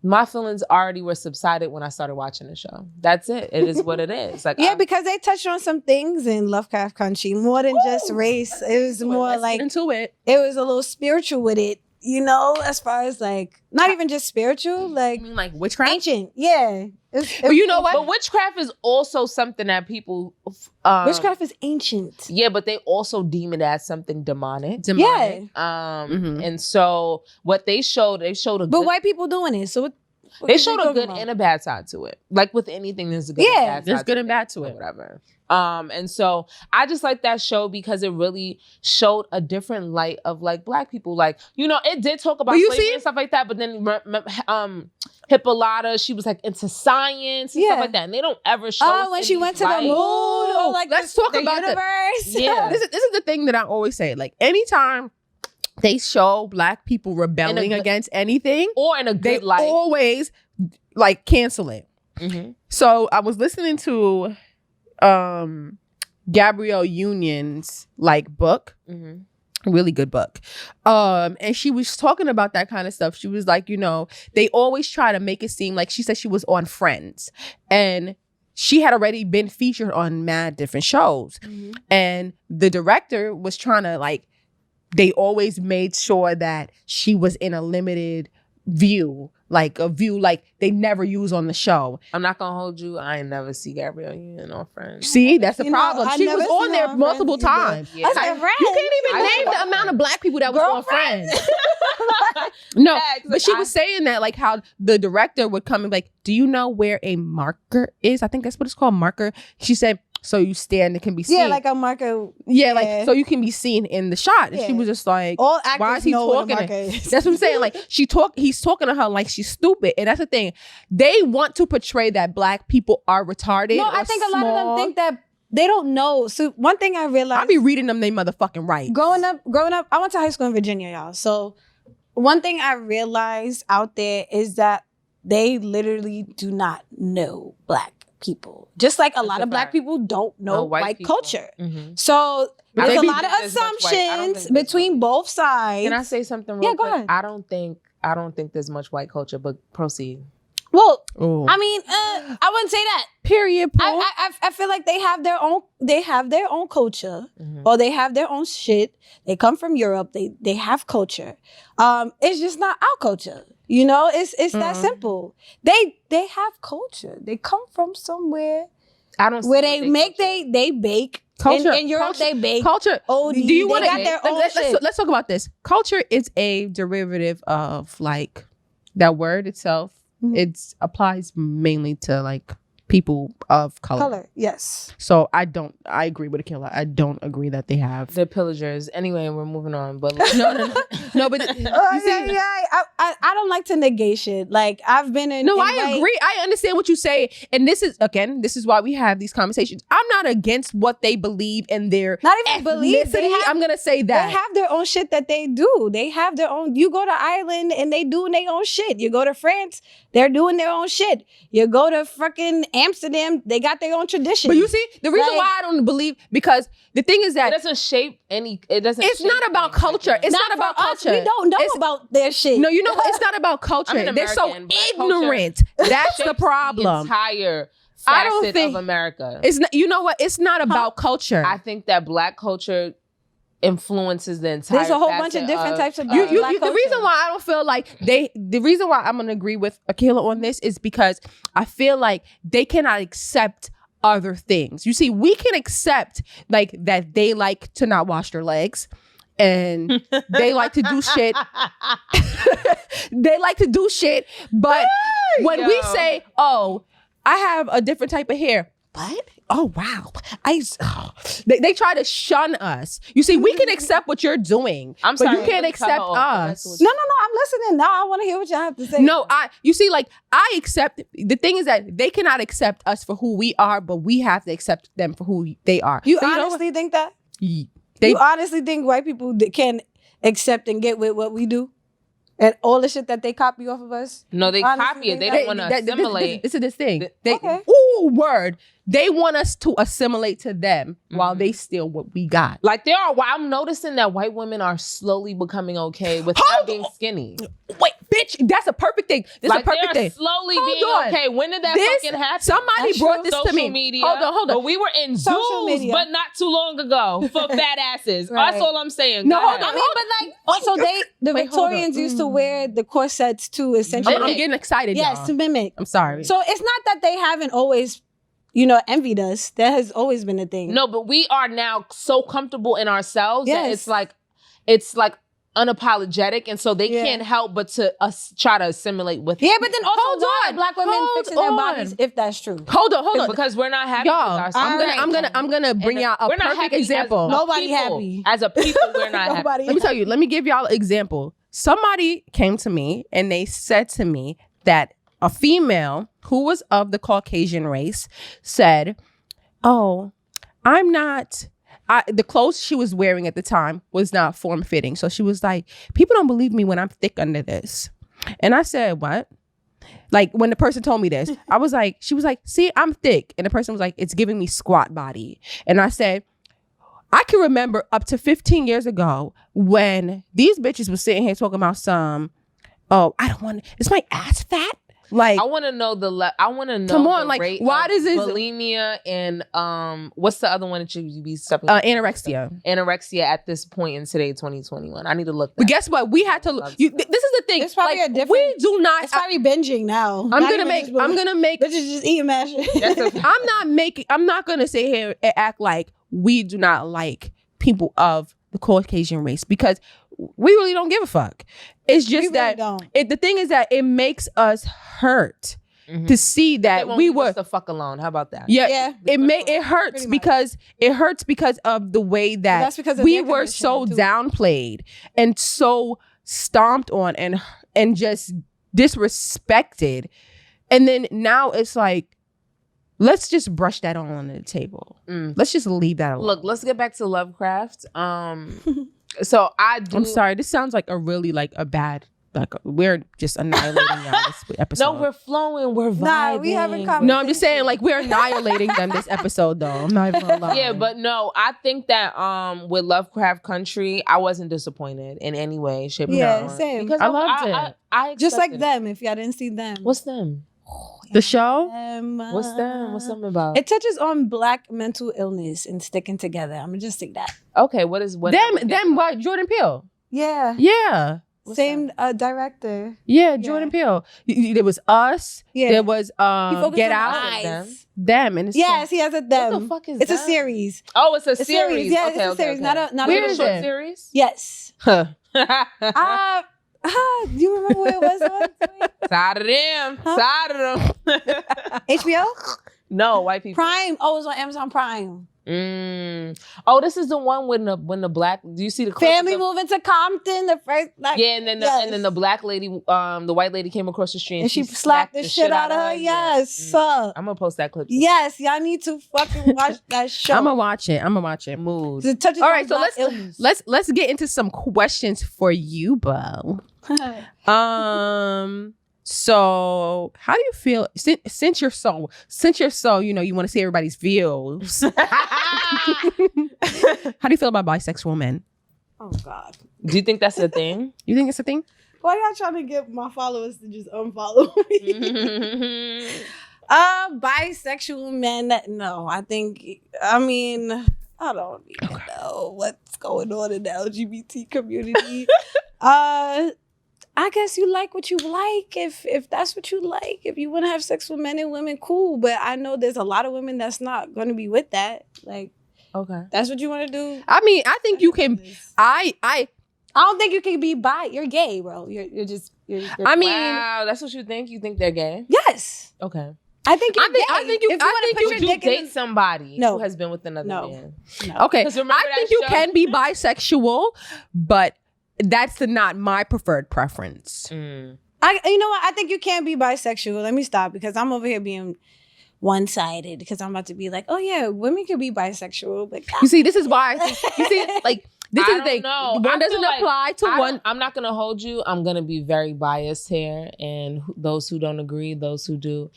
My feelings already were subsided when I started watching the show. That's it. It is what it is. Like, because they touched on some things in Lovecraft Country more than just race. It was more like into it. It was a little spiritual with it, as far as like not even just spiritual, like I mean, like witchcraft, ancient. Yeah, but you know what? But witchcraft is also something that people. Witchcraft is ancient. Yeah, but they also deem it as something demonic. Yeah. And so what they showed a But good, white people doing it, so they showed a good and a bad side to it. Like with anything, there's a good and bad side. There's good and bad to it. Whatever. And so I just like that show because it really showed a different light of like black people. Like, it did talk about slavery and stuff like that, but then Hippolyta, she was like into science and stuff like that. And they don't ever show us when she went to the moon, or like let's talk the about universe. Yeah. This is the thing that I always say. Like, anytime they show black people rebelling against anything, or in a good light, they always like cancel it. Mm-hmm. So I was listening to Gabrielle Union's like book. Mm-hmm. Really good book. And she was talking about that kind of stuff. She was like, they always try to make it seem like, she said she was on Friends and she had already been featured on mad different shows. Mm-hmm. And the director was trying to like, they always made sure that she was in a limited view, like a view like they never use on the show. I'm not gonna hold you. I ain't never see Gabrielle Union on Friends. See, that's the problem. She was on there multiple Times. times. You can't even name the amount of black people that was on Friends. No, but she was saying that like how the director would come and be like, "Do you know where a marker is?" I think that's what it's called, marker. She said, "So you stand, it can be seen." Yeah, like a marker. Yeah, like so you can be seen in the shot. And she was just like, all actors "Why is he know talking?" That's what I'm saying. Like he's talking to her like she's stupid, and that's the thing. They want to portray that black people are retarded. No, I think a lot of them think that they don't know. So one thing I realized, I be reading them they motherfucking right. Growing up, I went to high school in Virginia, y'all. So one thing I realized out there is that they literally do not know black people. Just like a lot of black people don't know white culture. Mm-hmm. So there's a lot of assumptions between both sides. Can I say something real quick? Go ahead. I don't think there's much white culture, but proceed. Well, I mean, I wouldn't say that. Period. Paul. I feel like they have their own culture, or they have their own shit. They come from Europe. They have culture. It's just not our culture. It's that simple. They have culture. They come from somewhere I don't where they bake Culture. In Europe, culture, they bake. Culture. OD. Do you want to got their own shit. let's talk about this. Culture is a derivative of like that word itself. Mhm. It applies mainly to like people of color. Yes. So I agree with Akila. I don't agree that they have. The pillagers. Anyway, we're moving on. But No, but I don't like to negate shit. Like I've been in. No, I agree. I understand what you say. And this is why we have these conversations. I'm not against what they believe in their Not even believe. ethnicity. I'm going to say that. They have their own shit that they do. They have their own. You go to Ireland and they doing their own shit. You go to France, they're doing their own shit. You go to fucking Amsterdam, they got their own tradition. But you see, the reason why I don't believe, because the thing is that it doesn't shape any. It doesn't. It's not about culture. It's not about culture. We don't know about their shit. No, you know what? It's not about culture. They're so ignorant. That's the problem. The entire I don't facet think of America. It's not. You know what? It's not about culture. I think that Black culture influences the entire. There's a whole bunch of different types of Black the culture. reason why I don't feel like the reason why I'm gonna agree with Akila on this is because I feel like they cannot accept other things. You see, we can accept like that they like to not wash their legs and they like to do shit. They like to do shit, but when we say, "Oh, I have a different type of hair," what? Oh wow! They try to shun us. You see, we can accept what you're doing, but you can't accept us. No, I'm listening. Now I want to hear what y'all have to say. No, you see, like I accept. The thing is that they cannot accept us for who we are, but we have to accept them for who they are. You honestly think that? You honestly think white people can accept and get with what we do? And all the shit that they copy off of us? No, they copy it. They don't want to assimilate. This is this thing. Okay. They want us to assimilate to them while they steal what we got. Like I'm noticing that white women are slowly becoming okay with not being skinny. Wait, bitch, that's a perfect thing. This is a perfect thing. Slowly being okay. When did that fucking happen? Somebody brought this to me. Media. Hold on. But we were in zoos, but not too long ago for fat asses. Right. That's all I'm saying. No, hold on. on. I mean, but like, also the Victorians used to wear the corsets too, essentially. I'm getting excited, Yes, y'all. to mimic. I'm sorry. So it's not that they haven't always, envied us. That has always been a thing. No, but we are now so comfortable in ourselves that Yes. it's like unapologetic, and so they can't help but to try to assimilate with. Yeah, but then also Hold why on. Black women Hold fixing their on. bodies if that's true. Hold on. Because we're not happy Y'all, with ourselves. I'm gonna bring y'all a We're not perfect happy example. Nobody people. happy. As a people, we're not happy. Let me tell you. Let me give y'all an example. Somebody came to me and they said to me that a female who was of the Caucasian race said, "Oh, I'm not." The clothes she was wearing at the time was not form-fitting. So she was like, "People don't believe me when I'm thick under this." And I said, "What?" Like when the person told me this, she was like, "See, I'm thick." And the person was like, "It's giving me squat body." And I said, I can remember up to 15 years ago when these bitches was sitting here talking about is my ass fat? Like, I want to know come on, like, rate why of does this bulimia and what's the other one that you be stepping? anorexia At this point in today 2021. I need to look. But guess what? We had to look. This is the thing. It's probably a different. We do not. It's probably binging now. I'm gonna make. Bitches just eating mad shit. I'm not gonna sit here and act like we do not like people of the Caucasian race because we really don't give a fuck. It's just that the thing is that it makes us hurt to see that we were the fuck alone. How about that? Yeah. It hurts because of the way that we were so downplayed and so stomped on and just disrespected. And then now it's like, let's just brush that on the table. Let's just leave that alone. Look, let's get back to Lovecraft. So I'm sorry. This sounds like a bad. We're just annihilating y'all this episode. No, we're flowing. We're vibing. Nah, we haven't come. No, I'm just saying, like, we're annihilating them this episode, though. I'm not even gonna lie. Yeah, but no, I think that with Lovecraft Country, I wasn't disappointed in any way, shape, or form. Yeah, same. Because I loved it. I just like accepted them. If y'all didn't see them, What's them? The show? What's them? What's them about? It touches on Black mental illness and sticking together. I'm gonna just say that. Okay, what them? What? Jordan Peele? Yeah. Yeah. Same director. Yeah, Jordan Peele. There was Us. Yeah. There was Get on Out. eyes. Them. And it's Yes, he has a them. What the fuck is it's that? a series. Oh, it's a series. Yeah, Okay, it's a series. Not a Where a is short it? series. Yes. Huh. Do you remember where it was on? Tired of them. Huh? Tired of them. HBO? No, white people. Prime. Oh, it was on Amazon Prime. Oh, this is the one when the black. Do you see the clip Family of the, moving to Compton. The first. Yeah, and then the black lady, the white lady came across the street and she slapped the shit out of her. Yes. I'm gonna post that clip. Yes, y'all need to fucking watch that show. I'm gonna watch it. Mood. All right, so let's get into some questions for you, Beau. So how do you feel since you're so you want to see everybody's views? How do you feel about bisexual men? Oh God. Do you think that's a thing? You think it's a thing? Why y'all trying to get my followers to just unfollow me? Bisexual men. No, I don't even know what's going on in the LGBT community. I guess you like what you like. If that's what you like, if you want to have sex with men and women, cool. But I know there's a lot of women that's not going to be with that. Like, okay, that's what you want to do. I mean, I think you can. I don't think you can be bi. You're gay, bro. You're I mean, wow, that's what you think. You think they're gay? Yes. Okay. I think you're gay. I think you. If you Would you date somebody No. who has been with another No. man? No. Okay, 'Cause remember I that think you show? can be bisexual, but that's not my preferred preference. You know what? I think you can be bisexual. Let me stop because I'm over here being one-sided because I'm about to be like, oh yeah, women can be bisexual, but You see, this is why I think. You see, like this I is the thing. don't know. One I doesn't feel like apply to one. I'm not gonna hold you. I'm gonna be very biased here, and those who don't agree, those who do.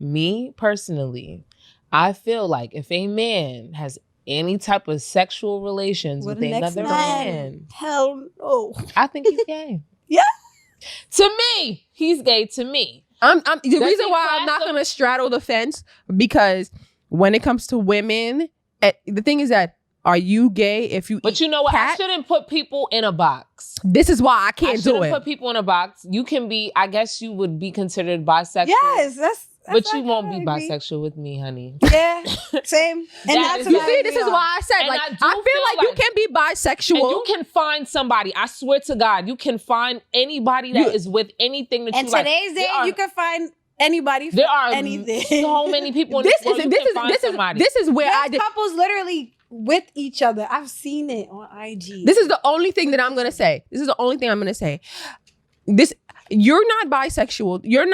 Me personally, I feel like if a man has any type of sexual relations with another man, hell no. I think he's gay. Yeah. To me, he's gay. To me, The reason he why I'm not class going to straddle the fence because when it comes to women, the thing is that are you gay if you? But eat you know what? cat? I shouldn't put people in a box. This is why I can't do shouldn't it. put people in a box. You can be. I guess you would be considered bisexual. Yes, that's But you won't be agree. bisexual with me, honey. Yeah, same. And that's You what see, I this agree is on. why I said, And like, I do I feel feel like you like- can be bisexual. And you can find somebody. I swear to God, you can find anybody that is with anything that And you like. today's day, There are- you can find anybody for There are anything. so many people in this world. You can find somebody. this is where I There's did. couples literally with each other. I've seen it on IG. This is the only thing that I'm gonna say. This is the only thing I'm gonna say. You're not bisexual. You're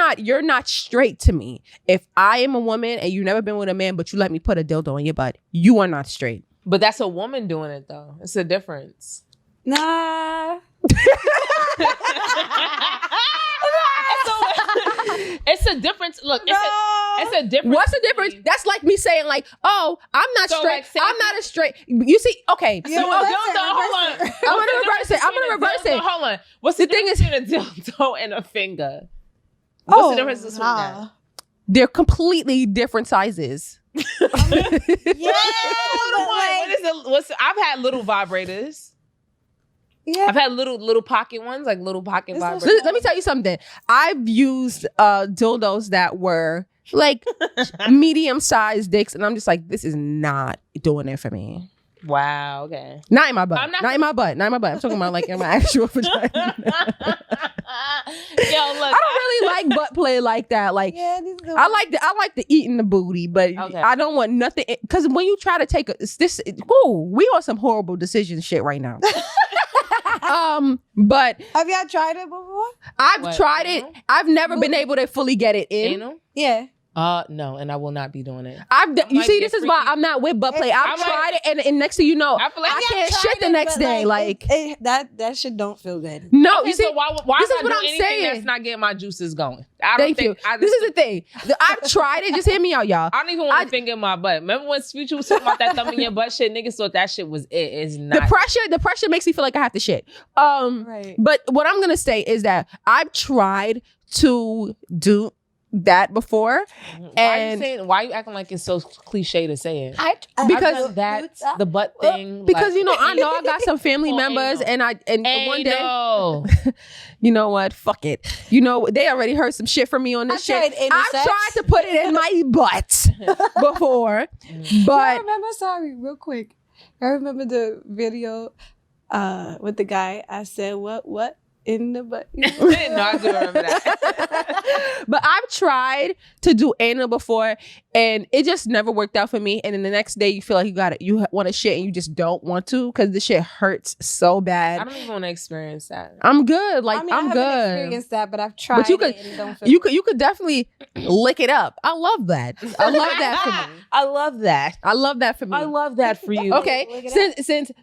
not straight to me. If I am a woman and you've never been with a man, but you let me put a dildo in your butt, you are not straight. But that's a woman doing it, though. It's a difference. Nah. It's a difference. Look, it's a difference. What's the difference? That's like me saying, like, oh, I'm not So, straight. like, say I'm not a straight. You see, okay. So You know a what? dildo, hold on. I'm gonna reverse it. I'm gonna reverse it. Hold on. What's the thing difference between a dildo and a finger? What's the difference between that? They're completely different sizes. Yeah, What but is it? I've had little vibrators. yeah. I've had little pocket ones, like little pocket It's not vibrators. Let me tell you something. I've used dildos that were like medium-sized dicks, and I'm just like, this is not doing it for me. Wow. Okay. Not in my butt. I'm not Not in my butt. Not in my butt. I'm talking about like in my actual vagina. Yo, look. I don't really like butt play like that. Like Yeah, I like the eating the booty, but Okay. I don't want nothing because when you try to take we on some horrible decision shit right now. But Have y'all tried it before? I've What, tried anal? it. I've never been able to fully get it in. Anal? Yeah. No, and I will not be doing it. You might see, get this is why freaky. I'm not with butt play. I've I might- tried it, and next thing you know, I feel like I I've can't tried shit the it, next but, day. Like that shit don't feel good. no, Okay, you see, so why this am is I what doing I'm anything saying. that's not getting my juices going? I don't Thank think, you. This is the thing. I've tried it. Just hear me out, y'all. I don't even want to finger in my butt. Remember when Future was talking about that thumb in your butt shit? Niggas thought that shit was it. It's not. The pressure makes me feel like I have to shit. Right. But what I'm gonna say is that I've tried to do that before. Why are you acting like it's so cliche to say it? Because that's the butt thing. Because I know I got some family members, and one day, you know what? Fuck it. They already heard some shit from me on this shit. I've tried to put it in my butt before, but sorry, real quick. I remember the video with the guy. I said, what? In the butt. No, I do remember that. But I've tried to do anal before, and it just never worked out for me. And then the next day, you feel like you want to shit, and you just don't want to because the shit hurts so bad. I don't even want to experience that. I'm good. Like I I'm haven't good. experienced that, but I've tried. But you could, it and don't feel you could definitely lick it up. I love that. I love that for me. I love that. I love that for me. I love that for you. Okay,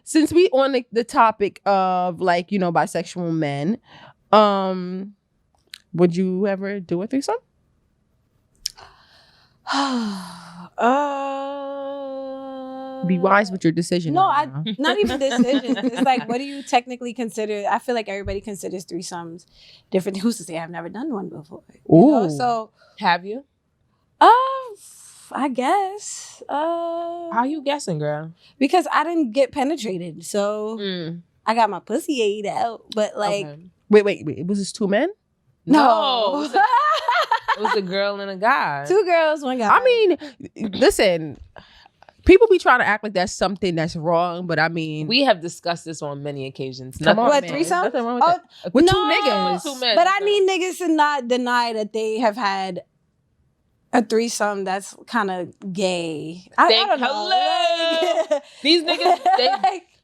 since we on the topic of bisexual men, would you ever do a threesome? Be wise with your decision. No, not even decisions. It's like, what do you technically consider? I feel like everybody considers threesomes different. Who's to say I've never done one before? So have you? I guess. How you guessing, girl? Because I didn't get penetrated, so I got my pussy ate out. But like, wait, was this two men? No. It was a girl and a guy. 2 girls, 1 guy. I mean, listen, people be trying to act like that's something that's wrong, but I mean, we have discussed this on many occasions. Threesome? Nothing wrong with that. With 2 niggas. With 2 men. But I need niggas to not deny that they have had a threesome that's kind of gay. I don't know. Hello. These niggas,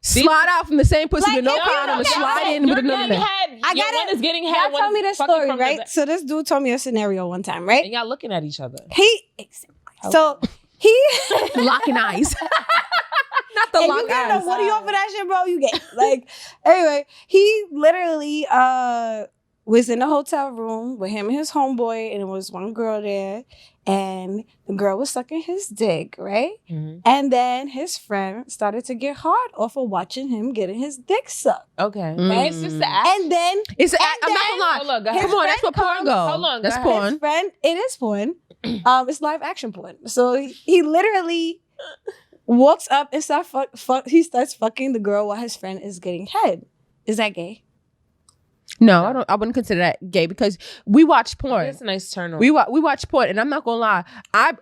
slide out from the same pussy with no condom and slide in with another man. One is getting head. Y'all tell me this story, right? So this dude told me a scenario one time, right? And y'all looking at each other. Locking eyes. Not the and lock you get eyes. no woody off of that shit, bro. You get like anyway. He literally was in a hotel room with him and his homeboy, and it was one girl there, and the girl was sucking his dick, right? Mm-hmm. And then his friend started to get hard off of watching him getting his dick sucked. Okay, right? It's just the act. And then it's I'm not gonna lie. Come on, that's what porn go. Hold on, that's porn. His friend, it is porn. It's live action porn. So he literally walks up and he starts fucking the girl while his friend is getting head. Is that gay? No, I wouldn't consider that gay because we watch porn. It's a nice turn on. We watch porn, and I'm not gonna lie.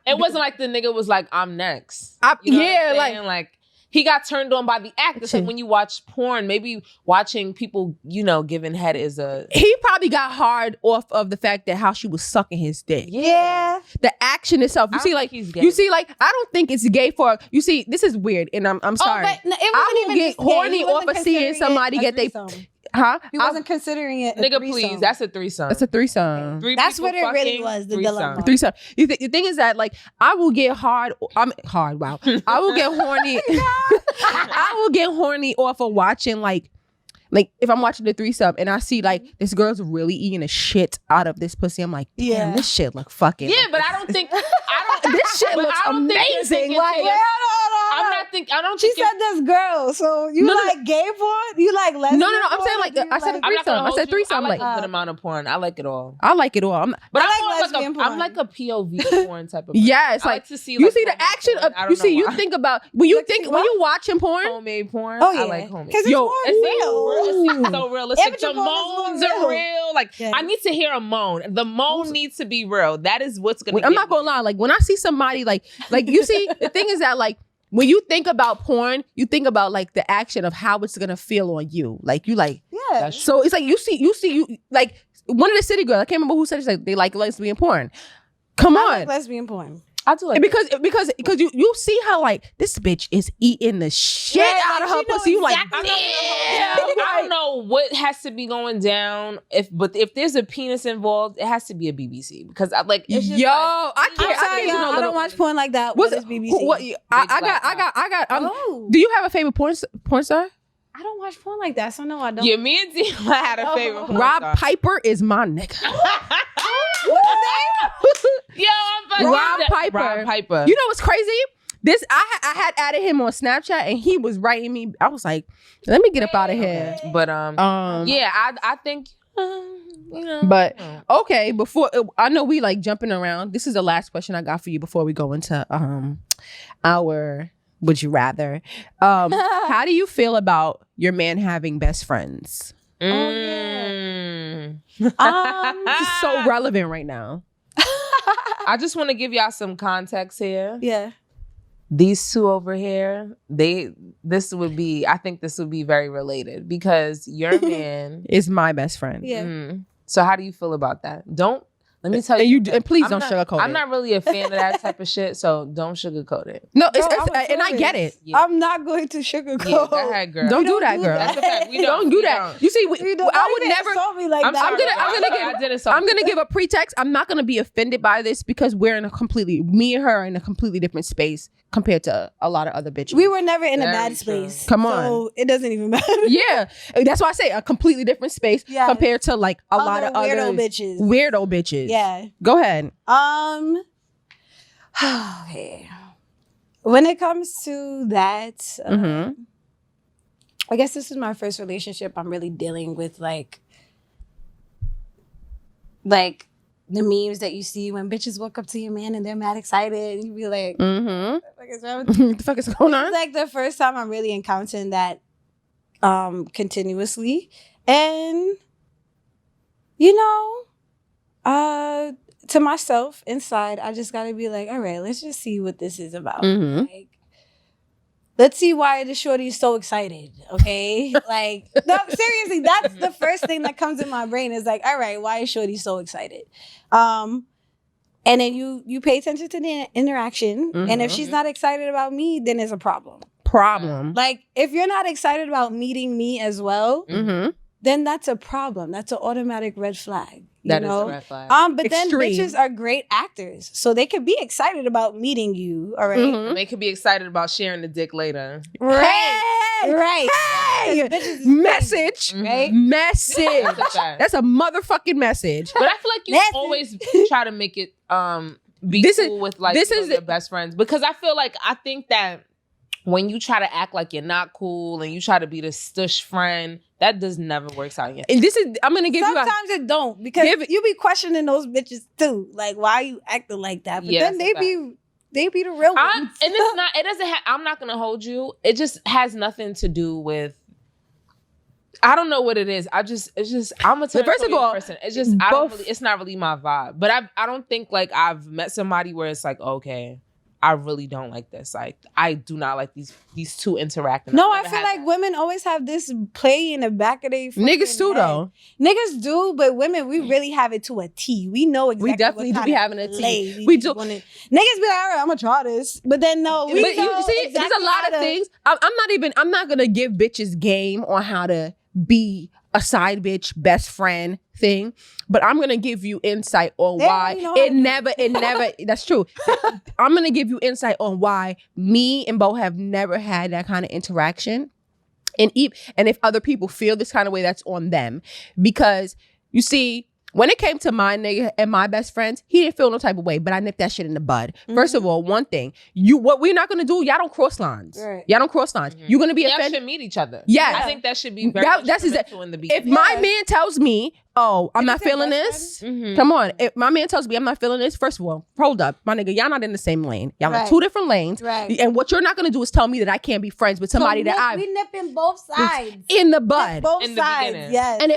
It wasn't like the nigga was like, I'm next. Like he got turned on by the act. It's like when you watch porn, maybe watching people, giving head is a. He probably got hard off of the fact that how she was sucking his dick. Yeah. The action itself. You see, I don't think it's gay for. You see, this is weird, and I'm sorry. But no, I will get horny off of seeing somebody get they. Huh? He wasn't considering it. Nigga, please. That's a threesome. That's a threesome. That's what it really was. The dilemma. Threesome. The thing is that I will get hard. Wow. I will get horny. I will get horny off of watching like if I'm watching the threesome and I see like this girl's really eating the shit out of this pussy. I'm like, damn, this shit look fucking. Yeah, but I don't think. This shit looks amazing. I don't. She said this girl. So you like gay porn? You like lesbian? No. I'm saying like I said a threesome. I said threesome. I like a good amount of porn. I like it all. I like it all. But I like lesbian porn. I'm like a POV porn type of. Yes, like to see. You see the action of. You see. You think about when you watching porn. Homemade porn. Oh yeah. I like homemade. Because it's more real. It's so realistic. The moans are real. Yeah. I need to hear a moan. The moan needs to be real. That is what's gonna. I'm not gonna lie. Like when I see somebody like you see the thing is that like. When you think about porn, you think about like the action of how it's gonna feel on you. Like you like, yeah. So it's like you see like one of the city girls. I can't remember who said it. Like they like lesbian porn. Come on, like lesbian porn. I do like because you see how like this bitch is eating the shit out of her pussy. You like, I don't know what has to be going down. If there's a penis involved, it has to be a BBC because it's just I don't watch porn like that. What is BBC? What I got. Do you have a favorite porn star? I don't watch porn like that, so no, I don't. Yeah, me and Dee had a favorite porn Rob star. Piper is my nigga. What's his name? Yo, Rob Piper. You know what's crazy? This I had added him on Snapchat and he was writing me. I was like, let me get up out of here. But I think You know, But okay, before I know we like jumping around. This is the last question I got for you before we go into our would you rather. How do you feel about your man having best friends? Mm. This is so relevant right now. I just want to give y'all some context here. Yeah. These two over here, I think this would be very related because your man is my best friend. Yeah. So how do you feel about that? Let me tell you. And please don't sugarcoat it. I'm not really a fan of that type of shit, so don't sugarcoat it. No, and I get it. Yeah. I'm not going to sugarcoat. Yeah, go ahead, girl. Don't do that, girl. That's a fact. We don't do that. You see, I would never. Me like I'm gonna give a pretext. I'm not gonna be offended by this because me and her are in a completely different space compared to a lot of other bitches. We were never in a Very bad true. space. Come on. So it doesn't even matter. Yeah, that's why I say a completely different space compared to like a lot of weirdo other bitches. Weirdo bitches. Yeah. Go ahead. Okay. When it comes to that, I guess this is my first relationship. I'm really dealing with like the memes that you see when bitches walk up to your man and they're mad excited. And you be like, what the fuck is wrong with you? What the fuck is going on? It's like the first time I'm really encountering that continuously. And, you know, to myself inside, I just got to be like, all right, let's just see what this is about. Like, let's see why the shorty is so excited, okay? Like, no, seriously, that's the first thing that comes in my brain is like, all right, why is shorty so excited? And then you pay attention to the interaction, and if she's not excited about me, then there's a problem. Like, if you're not excited about meeting me as well, then that's a problem. That's an automatic red flag. That is a red flag. But then bitches are great actors, so they could be excited about meeting you. All right, they could be excited about sharing the dick later. Right. Hey, message. Right. Message. That's a motherfucking message. But I feel like you always try to make it be cool with like your best friends, because I think that when you try to act like you're not cool and you try to be the stush friend, that does never work out yet. And I'm gonna give sometimes it don't, because you be questioning those bitches too. Like, why are you acting like that? But then they be the real ones. And it's not. It doesn't. I'm not gonna hold you. It just has nothing to do with. I don't know what it is. It's just. I'm a territorial person. It's just. It's not really my vibe. But I don't think like I've met somebody where it's like, okay, I really don't like this. Like, I do not like these two interacting. No, I feel like women always have this play in the back of their niggas too, though. Niggas do, but women, we really have it to a T. We know exactly. We definitely do be having a T. We do. Niggas be like, all right, I'm gonna try this, but then no. But you see, there's a lot of things. I'm not gonna give bitches game on how to be a side bitch best friend thing, but I'm gonna give you insight on why it never that's true. I'm gonna give you insight on why me and Beau have never had that kind of interaction, and if other people feel this kind of way, that's on them. Because you see, when it came to my nigga and my best friends, he didn't feel no type of way, but I nipped that shit in the bud. First of all, one thing, what we're not gonna do, y'all don't cross lines. Right. Y'all don't cross lines. You're gonna be offended. Y'all should meet each other. Yeah. I think that should be very instrumental in the beginning. If my man tells me, oh, I'm not feeling this. Come on. If my man tells me I'm not feeling this, first of all, hold up. My nigga, y'all not in the same lane. Y'all are two different lanes. Right. And what you're not going to do is tell me that I can't be friends with somebody we nipping both sides. In the bud. Both in sides, beginning. yes. And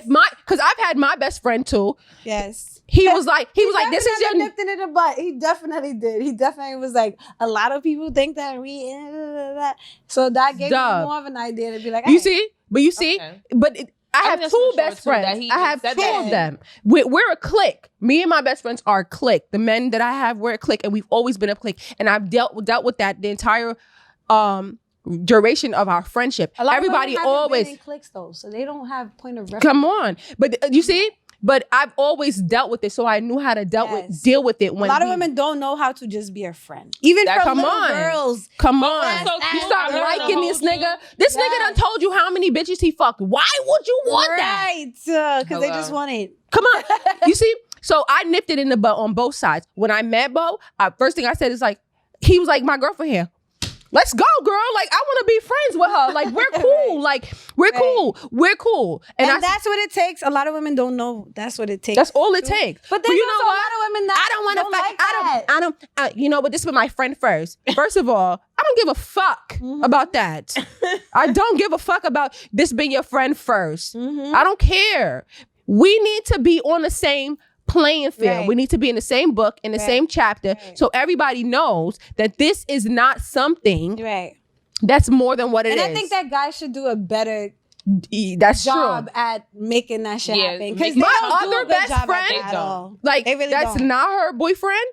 because I've had my best friend too. Yes. He was like, this is your... nipped it in the butt. He definitely did. He definitely was like, a lot of people think that so that gave me more of an idea to be like, you see? But you see? Okay. But... I have two best friends. I have two of them. We're a clique. Me and my best friends are a clique. The men that I have, we're a clique, and we've always been a clique. And I've dealt with that the entire duration of our friendship. Everybody always been in cliques though, so they don't have point of reference. Come on, but you see. But I've always dealt with it, so I knew how to deal with it. When a lot of women don't know how to just be a friend, even from little girls. Come on, you start liking this nigga. This nigga done told you how many bitches he fucked. Why would you want that? Right, because they just want it. Come on, you see. So I nipped it in the butt on both sides. When I met Beau, first thing I said is like, he was like, my girlfriend here. let's go, girl. Like, I want to be friends with her. Like, we're cool. Like, we're cool. We're cool. And that's what it takes. A lot of women don't know that's what it takes. That's all it takes. But there's also a lot of women that I don't want to like that. I don't, you know, but this was my friend first. First of all, I don't give a fuck about that. I don't give a fuck about this being your friend first. I don't care. We need to be on the same playing field. Right. We need to be in the same book, in the same chapter, so everybody knows that this is not something that's more than what it is. And I think that guys should do a better that's job true. at making that shit happen. Because my other best friend, like, they really that's don't. not her boyfriend.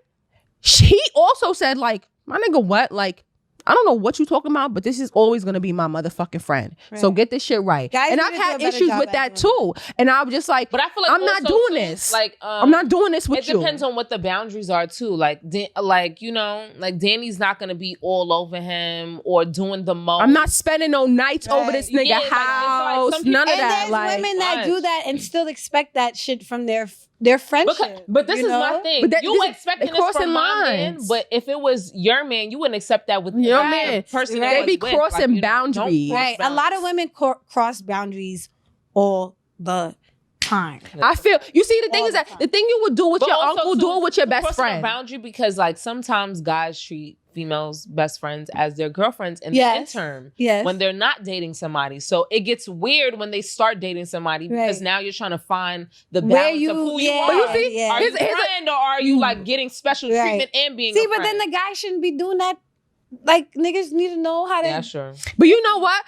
He also said, like, my nigga, what? Like, I don't know what you talking about, but this is always gonna be my motherfucking friend. So get this shit right. Guys, and I've had issues with that too. And I'm just like, but I feel like I'm not doing this. Like, I'm not doing this with you. It depends on what the boundaries are too. Like, you know, like Danny's not gonna be all over him or doing the most. I'm not spending no nights over this nigga house. Like, none of and that. there's Like, women that do that and still expect that shit from their friendship. But this is my thing. But you expecting this from my man, but if it was your man, you wouldn't accept that with your man. Person they be crossing boundaries. Right. A lot of women cross boundaries all the time. I feel, you see, the thing is that the thing you would do with your uncle, do it with your best friend. Boundary, because like sometimes guys treat females' best friends as their girlfriends in the interim when they're not dating somebody. So it gets weird when they start dating somebody because now you're trying to find the balance of who you are. But you see, are you friend or are you like getting special treatment and being a but friend? then the guy shouldn't be doing that. Like, niggas need to know how to. Yeah, sure. But you know what?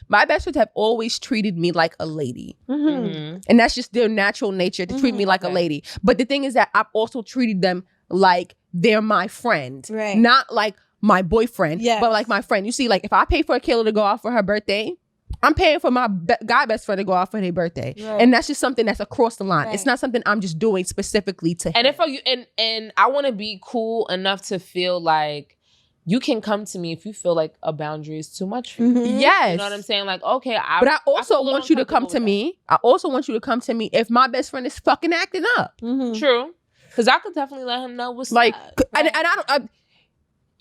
My best friends have always treated me like a lady. And that's just their natural nature to treat me like a lady. But the thing is that I've also treated them like they're my friend. Right. Not like my boyfriend, but like my friend. You see, like, if I pay for a Kayla to go out for her birthday, I'm paying for my guy best friend to go out for their birthday. And that's just something that's across the line. It's not something I'm just doing specifically to him. And if you and I want to be cool enough to feel like you can come to me if you feel like a boundary is too much for you. Yes. You know what I'm saying? Like, okay, but I also want you to come to me. I also want you to come to me if my best friend is fucking acting up. True. Because I could definitely let him know what's like, up. And I don't.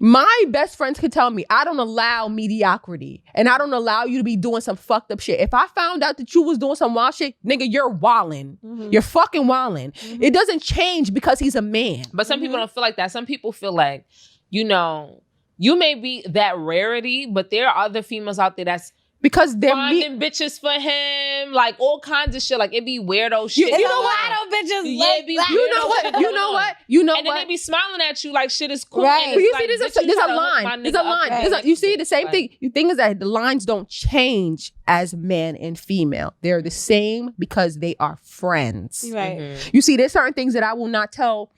My best friends could tell me I don't allow mediocrity and I don't allow you to be doing some fucked up shit. If I found out that you was doing some wild shit, nigga, you're wildin'. You're fucking wildin'. It doesn't change because he's a man. But some people don't feel like that. Some people feel like, you know, you may be that rarity, but there are other females out there that's because they're finding bitches for him, like all kinds of shit. Like it be weirdo shit. You know what? I don't bitches like that. You know what? You know what? You know what? And then they be smiling at you like shit is cool. Right. But you like, see, there's a line. There's a line. Right. You see the same thing. The thing is that the lines don't change as man and female. They're the same because they are friends. Right. You see, there's certain things that I will not tell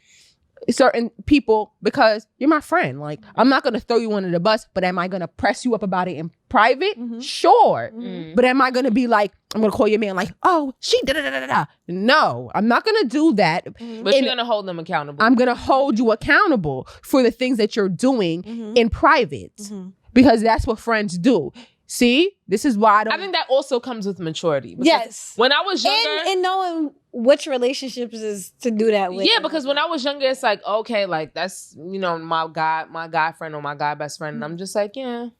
certain people because you're my friend. Like, I'm not going to throw you under the bus, but am I going to press you up about it in private? Sure. But am I going to be like, I'm going to call your man like, oh, she da-da-da-da-da. No, I'm not going to do that. But you're going to hold them accountable. I'm going to hold you accountable for the things that you're doing in private because that's what friends do. See, this is why I think that also comes with maturity. Yes. When I was younger. And knowing which relationships is to do that with. Yeah, because when I was younger, it's like, okay, like that's, you know, my guy friend or my guy best friend. And I'm just like, yeah,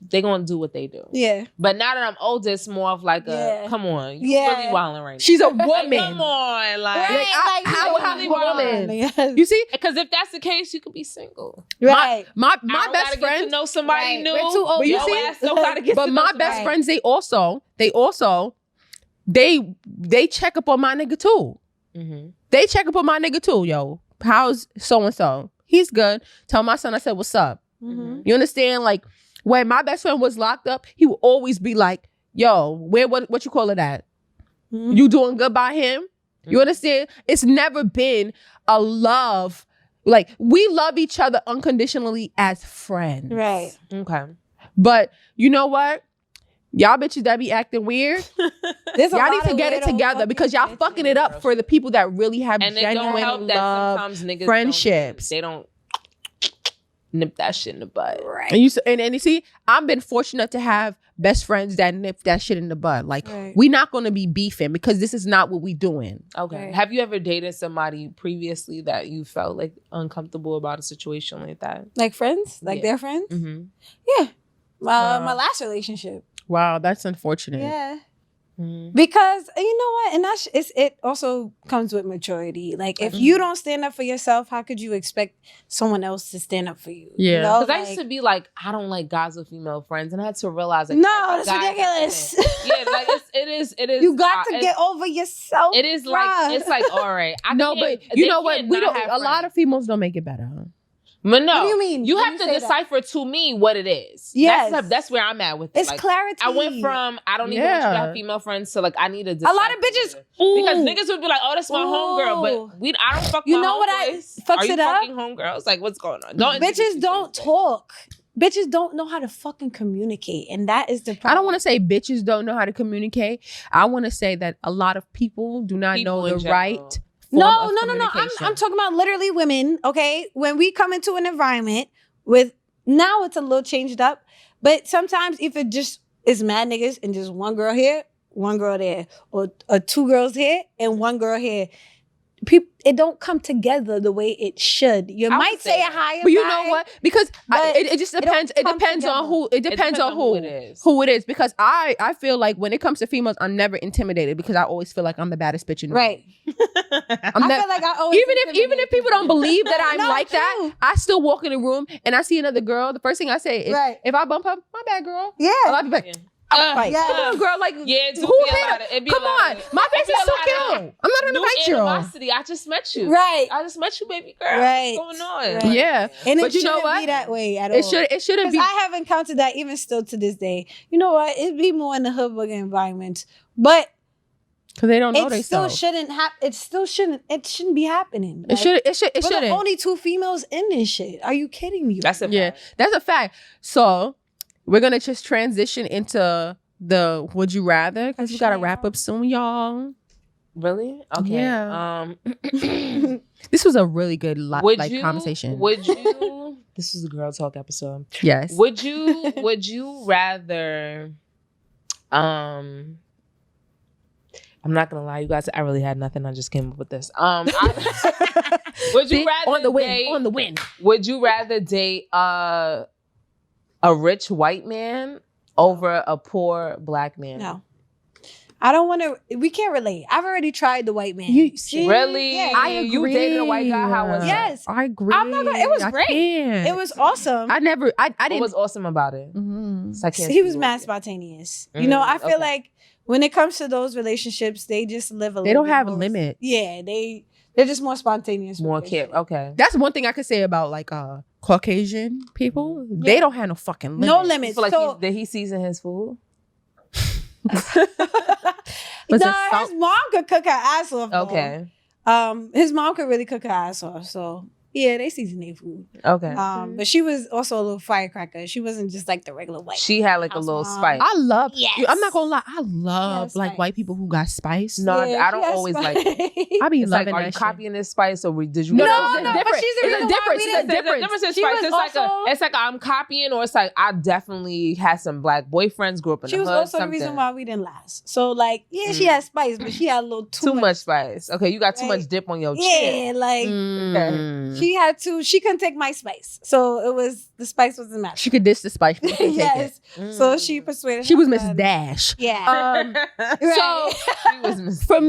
they gonna do what they do. Yeah. But now that I'm older, it's more of like a, come on, you really wilding right now. She's a woman. Like, come on, like, I'm a woman. Yes. You see? Because if that's the case, you could be single. Right. My I best get friend to know somebody new. We're too old. But you Your see, ass don't gotta get but to my know best somebody. friends, they check up on my nigga too. They check up on my nigga too, yo. How's so and so? He's good. Tell my son I said what's up. You understand? Like when my best friend was locked up, he would always be like, "Yo, what you call it at? You doing good by him?" You understand? It's never been a love. Like we love each other unconditionally as friends. Right. Okay. But you know what? Y'all bitches that be acting weird, y'all need to get it together because y'all fucking it up for the people that really have and it don't help genuine that love, sometimes niggas friendships. They don't. nip that shit in the bud. Right. And you see, I've been fortunate to have best friends that nip that shit in the bud. Like, Right. we not going to be beefing because this is not what we doing. Okay. Right. Have you ever dated somebody previously that you felt like uncomfortable about a situation like that? Like friends? Like Yeah. their friends? Mm-hmm. Yeah. My last relationship. Wow, that's unfortunate. Yeah. Mm-hmm. Because you know what, and it also comes with maturity. Like if you don't stand up for yourself, how could you expect someone else to stand up for you? Yeah. You know? Because I used to be like, I don't like guys with female friends, and I had to realize like, No, every that's guy ridiculous. has- Yeah, like it is. You got to get over yourself. It is like bruh. it's like all right. No, but you know what? We don't. A lot of females don't make it better. Huh? But no, What do you mean? You When have you to say decipher to me what it is. Yes. That's where I'm at with it. It's Like, clarity. I went from I don't even want you to Yeah. have female friends to like I need to. a lot of bitches. Because Ooh. niggas would be like, oh, that's my homegirl, but I don't fuck You my know what I homeboys. fucks Are you it up? fucking homegirls? Like, what's going on? Don't Bitches don't talk. Bitches don't know how to fucking communicate, and that is the problem. I don't want to say bitches don't know how to communicate. I want to say that a lot of people do not People know in the general. right. No. form of I'm communication. talking about literally women. Okay, when we come into an environment with now it's a little changed up, but sometimes if it just is mad niggas and just one girl here, one girl there, or two girls here and one girl here. People, it don't come together the way it should. You I might would say say a higher, But you vibe, know what? Because But it just depends. It come depends on together. who. It depends on who it is. who it is. Because I feel like when it comes to females, I'm never intimidated because I always feel like I'm the baddest bitch in the Right. room. I I'm feel like I always even if people don't believe that I'm No, like that, true. I still walk in the room and I see another girl. The first thing I say is, Right. if I bump her, my bad girl. Yeah. I'll be like, Yeah. like, Yeah. come on, girl. Like, Yeah, it do who be a hit lot her? of- it be a Come lot on, of- my it face be is a so lot of cute. I'm not gonna New fight you. animosity. I just met you. Right. I just met you, baby girl. Right. What's going on? Right. Yeah, And but it you know shouldn't what? be that way at all. It shouldn't Because be. I have encountered that even still to this day. You know what? It'd be more in the hood booger environments. But Because they don't know it they still self. shouldn't it shouldn't be happening. It should. It should. It We're the shouldn't. only two females in this shit. Are you kidding me? That's a Yeah, fact. that's a fact. So we're gonna just transition into the would you rather because we gotta wrap up soon, y'all. Really? Okay. Yeah. This was a really good conversation. Would you? This was a girl talk episode. Yes. Would you rather? I'm not gonna lie, you guys. I really had nothing. I just came up with this. Would you See? rather on the win? date? On the win. Would you rather date a rich white man over a poor black man? No. I don't want to. We can't relate. I've already tried the white man. You- shit. Really? Yeah. I agree. You dated a white guy? How was it? Yes. I agree. I'm not gonna- it was I great. can't. It was awesome. I never. I What didn't. was awesome about it? Mhm. It's like, I can't He was see mad it. spontaneous. You know, I feel okay. like when it comes to those relationships, they just live a They little don't bit have more- limits. Yeah, they're just more spontaneous. with More their care. shit. Okay. That's one thing I could say about like Caucasian people. They don't have no fucking limits. No You limits. feel like So, did he season his food? Was it nah, salt? his mom could cook her ass off. though. Okay. His mom could really cook her ass off. So yeah, they season their food. Okay. But she was also a little firecracker. She wasn't just like the regular white. She had like a House little mom. spice. I love. Yes. I'm not gonna lie. I love Yes, like spice. white people who got spice. No, I she don't has always spice. like it. I be It's like, loving are that you shit. copying this spice or did you? No, it's no, different. but she's the It's reason a why difference. we It's a didn't- The difference. difference in She spice. was It's like I'm copying, or it's like I definitely had some black boyfriends, grew up in She the was hood. also the reason why we didn't last. So like, yeah, she had spice, but she had a little too much spice. Okay, you got too Right. much dip on your chin. Yeah, like Mm. she had to. She couldn't take my spice, so it was the spice wasn't matching. She could dish the spice. She couldn't take Yes, it. so she persuaded. She was her Mrs. son. Dash. Yeah. So Right. She was mis- for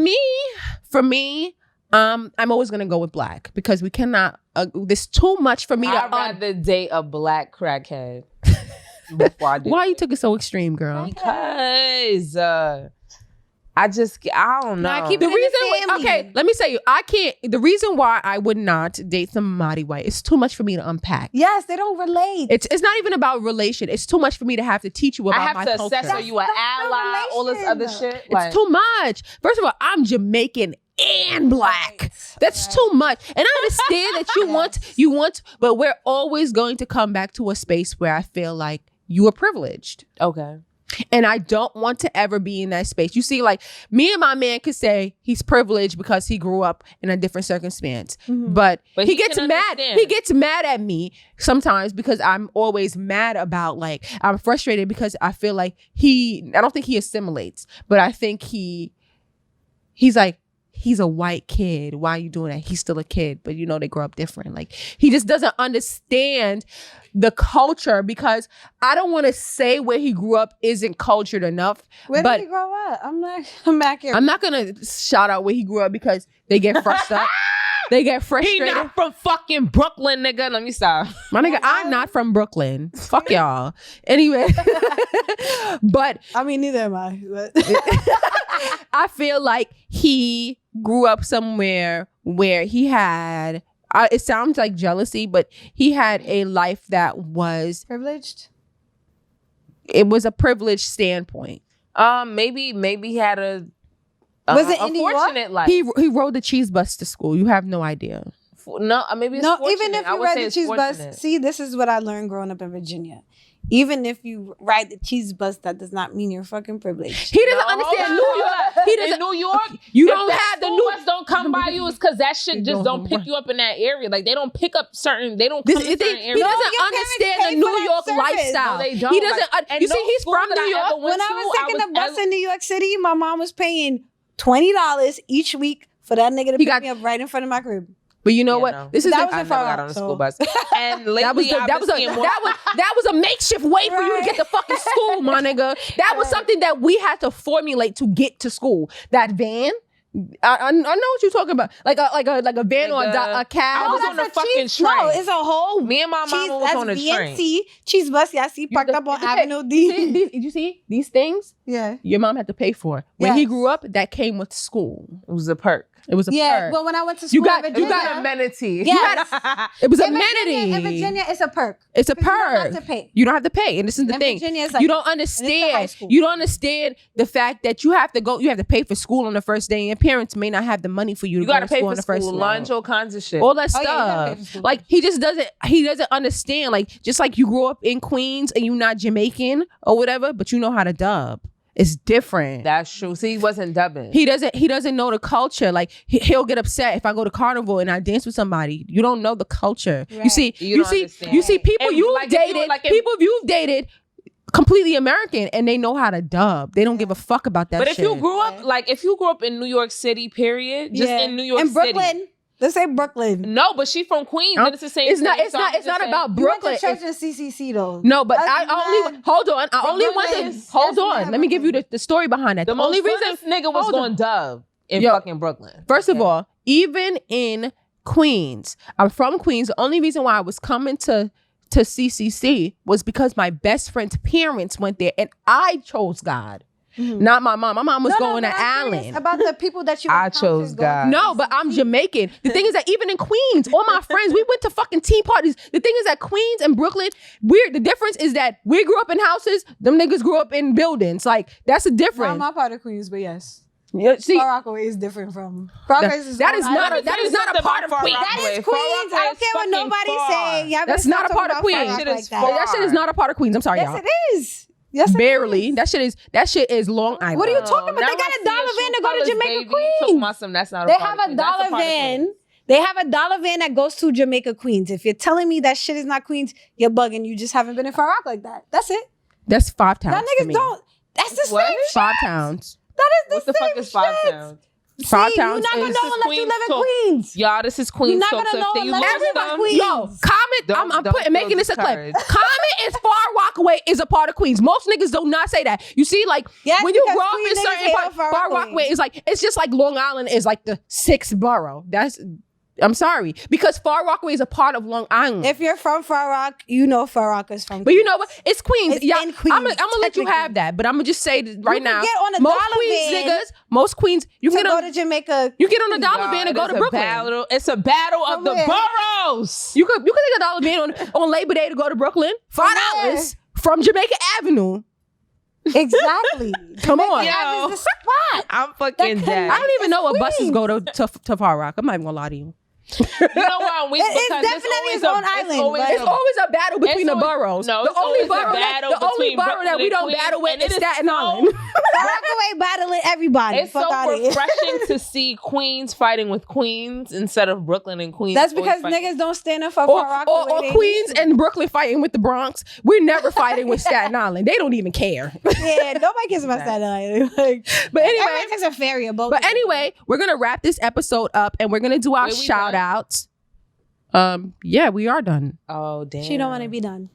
me, I'm always gonna go with black because we cannot. There's too much for me to. I'd rather date a black crackhead before I do. Why you took it so extreme, girl? Because I don't know. Nah, keep The it in the reason, family. okay, let me say you, I can't. The reason why I would not date somebody white is too much for me to unpack. Yes, they don't relate. It's not even about relation. It's too much for me to have to teach you about I have my to culture. assess are you an That's not ally, all this other relation. shit. It's too much. First of all, I'm Jamaican and black. Right. That's too much. And I understand that you want, but we're always going to come back to a space where I feel like you are privileged. Okay. And I don't want to ever be in that space. You see, like, me and my man could say he's privileged because he grew up in a different circumstance. But he gets mad. He gets mad at me sometimes because I'm always mad about, like, I'm frustrated because I feel like I don't think he assimilates, but I think he's like, he's a white kid. Why are you doing that? He's still a kid, but you know, they grow up different. Like, he just doesn't understand the culture, because I don't want to say where he grew up isn't cultured enough. Where did he grow up? I'm back here. I'm not going to shout out where he grew up because they get frustrated. They get frustrated. He not from fucking Brooklyn, nigga. Let me stop. My nigga, I'm not from Brooklyn. Fuck y'all. Anyway. But I mean, neither am I. But I feel like he grew up somewhere where he had, it sounds like jealousy, but he had a life that was privileged. It was a privileged standpoint. Maybe he had a was it in New York? Fortunate life. He rode the cheese bus to school. You have no idea. No, maybe it's fortunate. Even if you ride the cheese bus, see, this is what I learned growing up in Virginia. Even if you ride the cheese bus, that does not mean you're fucking privileged. He doesn't understand New York. He doesn't. In New York, you don't have the new bus don't come by you. It's because that shit just don't pick you up in that area. Like, they don't pick up certain. They don't come in certain areas. He doesn't understand the New York lifestyle. No, they don't. He doesn't. You see, he's from New York. When I was taking the bus in New York City, my mom was paying $20 each week for that nigga to pick me up right in front of my crib. But you know what? No. This is that was I in Far got on a school bus, and lately that was a makeshift way for you to get to fucking school, my nigga. That was something that we had to formulate to get to school. That van. I know what you're talking about, like a van or a cab. I was on a fucking train. No, it's a whole. Me and my mama was on a train. Cheese bus, yeah, I see parked up on Avenue D. Did you see these things? Yeah, your mom had to pay for it. When he grew up, that came with school. It was a perk. It was a perk. Well, when I went to school in Virginia, it was an amenity. Yes. It was in amenity. In Virginia, it's a perk. It's a perk. You don't have to pay. You don't have to pay. And this is the thing. Virginia, it's like, you don't understand. You don't understand the fact that you have to pay for school on the first day, and your parents may not have the money for you to go to school on the first day. Lunch, all kinds of shit. All that stuff. Like, he doesn't understand. Like, just like you grew up in Queens and you're not Jamaican or whatever, but you know how to dub. It's different. That's true. See, he wasn't dubbing. He doesn't know the culture. Like, he'll get upset if I go to Carnival and I dance with somebody. You don't know the culture. Right. You see people you've dated. People you've dated completely American, and they know how to dub. They don't give a fuck about that. But shit. if you grew up in New York City, period, just in New York City, Brooklyn. Let's say Brooklyn. No, but she's from Queens. And it's the same. It's not about Brooklyn. You went to church in CCC though. No, but hold on. Let me give you the story behind that. The only reason this nigga was going dub in fucking Brooklyn. First of all, even in Queens, I'm from Queens. The only reason why I was coming to CCC was because my best friend's parents went there, and I chose God. Not my mom. My mom was going to Allen. About the people that you I chose God. No, but I'm Jamaican. The thing is that even in Queens, all my friends, we went to fucking tea parties. The thing is that Queens and Brooklyn, the difference is that we grew up in houses, them niggas grew up in buildings. Like, that's a difference. I'm not part of Queens, but yes. Yeah, see, Far Rockaway is different from that is not a part of Queens. That is Queens. I don't care what nobody say. That's not a part of Queens. That shit is not a part of Queens. I'm sorry, y'all. Yes, it is. Yes, barely. That shit is Long Island. What are you talking about? They got a dollar van to go to Jamaica Queens. That's not. They have a dollar van. They have a dollar van that goes to Jamaica Queens. If you're telling me that shit is not Queens, you're bugging. You just haven't been in Far Rock like that. That's it. That's 5 towns. That niggas don't. That's the same shit. 5 towns. That is the what the fuck is 5 towns? 5 towns. You're not gonna know unless you live in Queens. Y'all, this is Queens. You're not gonna know unless you live in Queens. Yo, I'm making this a clip. Comment is Far Rockaway is a part of Queens. Most niggas do not say that. You see, like, when you grow up in certain parts, Far Rockaway is like, it's just like Long Island is like the 6th borough. I'm sorry, because Far Rockaway is a part of Long Island. If you're from Far Rock, you know Far Rock is from Queens. But you know what? It's Queens. It's in Queens. I'm gonna let you have that, but I'm gonna just say right now, get on a most dollar Queens van niggas, most Queens, you can go to Jamaica. You get on a dollar van and go to Brooklyn. It's a battle of the boroughs. You could take a dollar van on Labor Day to go to Brooklyn. $5 from Jamaica Avenue. Exactly. Come on. Yo, the spot. I'm fucking dead. I don't even know what buses go to Far Rock. I'm not even gonna lie to you. You know why I'm weak? It's Because definitely its own island. It's always a battle between the boroughs. No, the only borough that we don't battle with is Staten Island. Rockaway battling everybody. It's so refreshing to see Queens fighting with Queens instead of Brooklyn and Queens. That's because niggas don't stand up for Rockaway. Or Queens and Brooklyn fighting with the Bronx. We're never fighting with Staten Island. They don't even care. Yeah, nobody cares about Staten Island. But anyway, everybody takes a ferry, a boat. But anyway, we're gonna wrap this episode up and we're gonna do our shout outs. Yeah, we are done. Oh damn. She don't want to be done.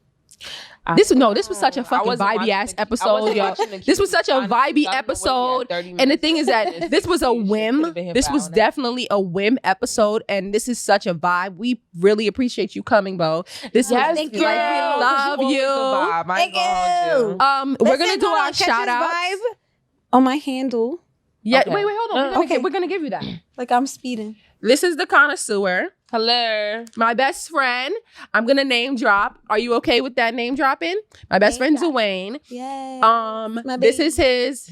This was such a fucking vibey ass episode, yo. This was such a vibey episode. And the thing is that this was a whim. This was definitely a whim episode, and this is such a vibe. We really appreciate you coming, Beau. This was thank like, you. we love you. Thank you. We're gonna do our shout outs on my handle. Yeah, Okay. wait, hold on. We're gonna give you that. Like I'm speeding. This is the connoisseur. Hello. My best friend. I'm gonna name drop. Are you okay with that name dropping? My best friend Dwayne. Yeah. This is his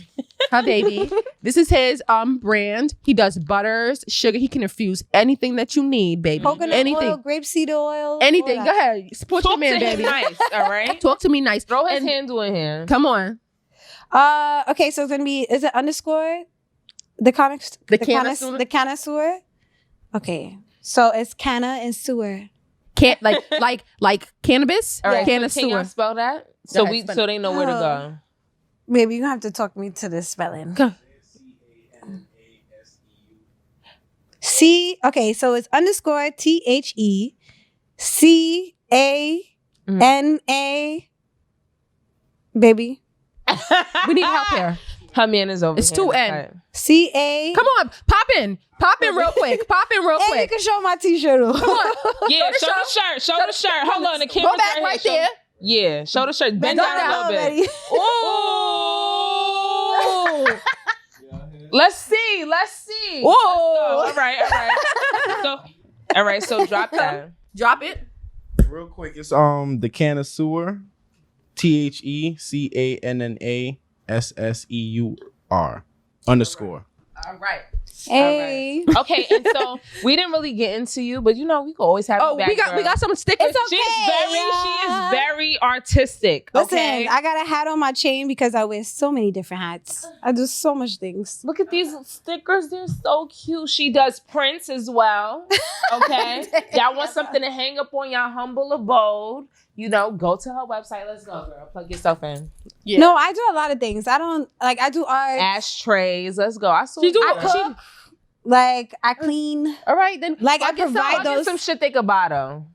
hi baby. This is his brand. He does butters, sugar. He can infuse anything that you need, baby. Coconut anything. oil, grapeseed oil. Anything. Go ahead. Support your man, baby. Nice. All right. Talk to me nice. Throw his handle in here. Come on. Okay, so it's gonna be. Is it underscore? The connoisseur. Okay, so it's canna and sewer. Can't like cannabis. All right. Canna So can y'all sewer. spell that? Go So ahead, so they know where to go. Maybe you gonna have to talk me to the spelling. Go. Okay, so it's underscore THECANA. Baby. We need help here. Her man is over. It's here. 2N. CA. Come on, pop in real quick. Hey, you can show my t-shirt off. Come on. Yeah, show the shirt. Show the shirt. Hold on, the camera's Go back right there. Yeah, show the shirt. Bend Go down down a little bit. Ooh. Let's see. Whoa. All right. So drop that. Drop it. Real quick, it's the connoisseur. THECANNASSEUR _. All right. Hey. All right. Okay, and so we didn't really get into you, but you know we could always have. Oh, you back, we got some stickers. It's okay. She is very artistic. Listen, Okay? I got a hat on my chain because I wear so many different hats. I do so much things. Look at these stickers. They're so cute. She does prints as well. Okay. Y'all want something to hang up on your humble abode. You know, go to her website. Let's go, girl. Plug yourself in. Yeah. No, I do a lot of things. I do art. Ashtrays. Let's go. I cook. Like, I clean. All right, then. Like, I Get provide those. some shit they could buy though.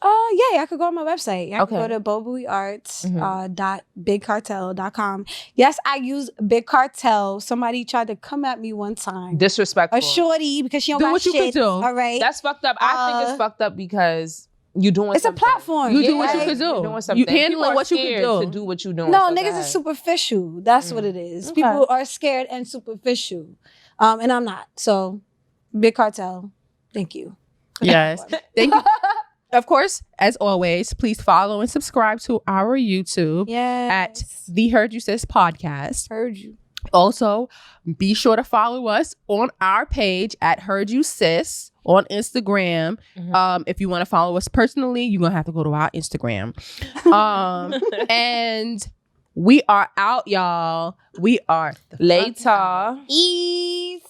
Yeah, I could go on my website. I could Okay. go to Beau Bouie Arts, .bigcartel.com. Yes, I use Big Cartel. Somebody tried to come at me one time. Disrespectful. A shorty, because she don't Do got what you shit. could do. All right. That's fucked up. I think it's fucked up because you doing It's something. a platform. You do what you Like, could do. You're doing something. You handling People are what you could scared do. to do what you're doing. No, so go niggas ahead. is superficial. That's what it is. Okay. People are scared and superficial. And I'm not. So, Big Cartel, thank you. Yes. Thank you. Of course, as always, please follow and subscribe to our YouTube at The Heard You Sis Podcast. Heard you. Also, be sure to follow us on our page at Heard You Sis on Instagram. If you want to follow us personally, you're going to have to go to our Instagram. And we are out, y'all. We are Later. Ease.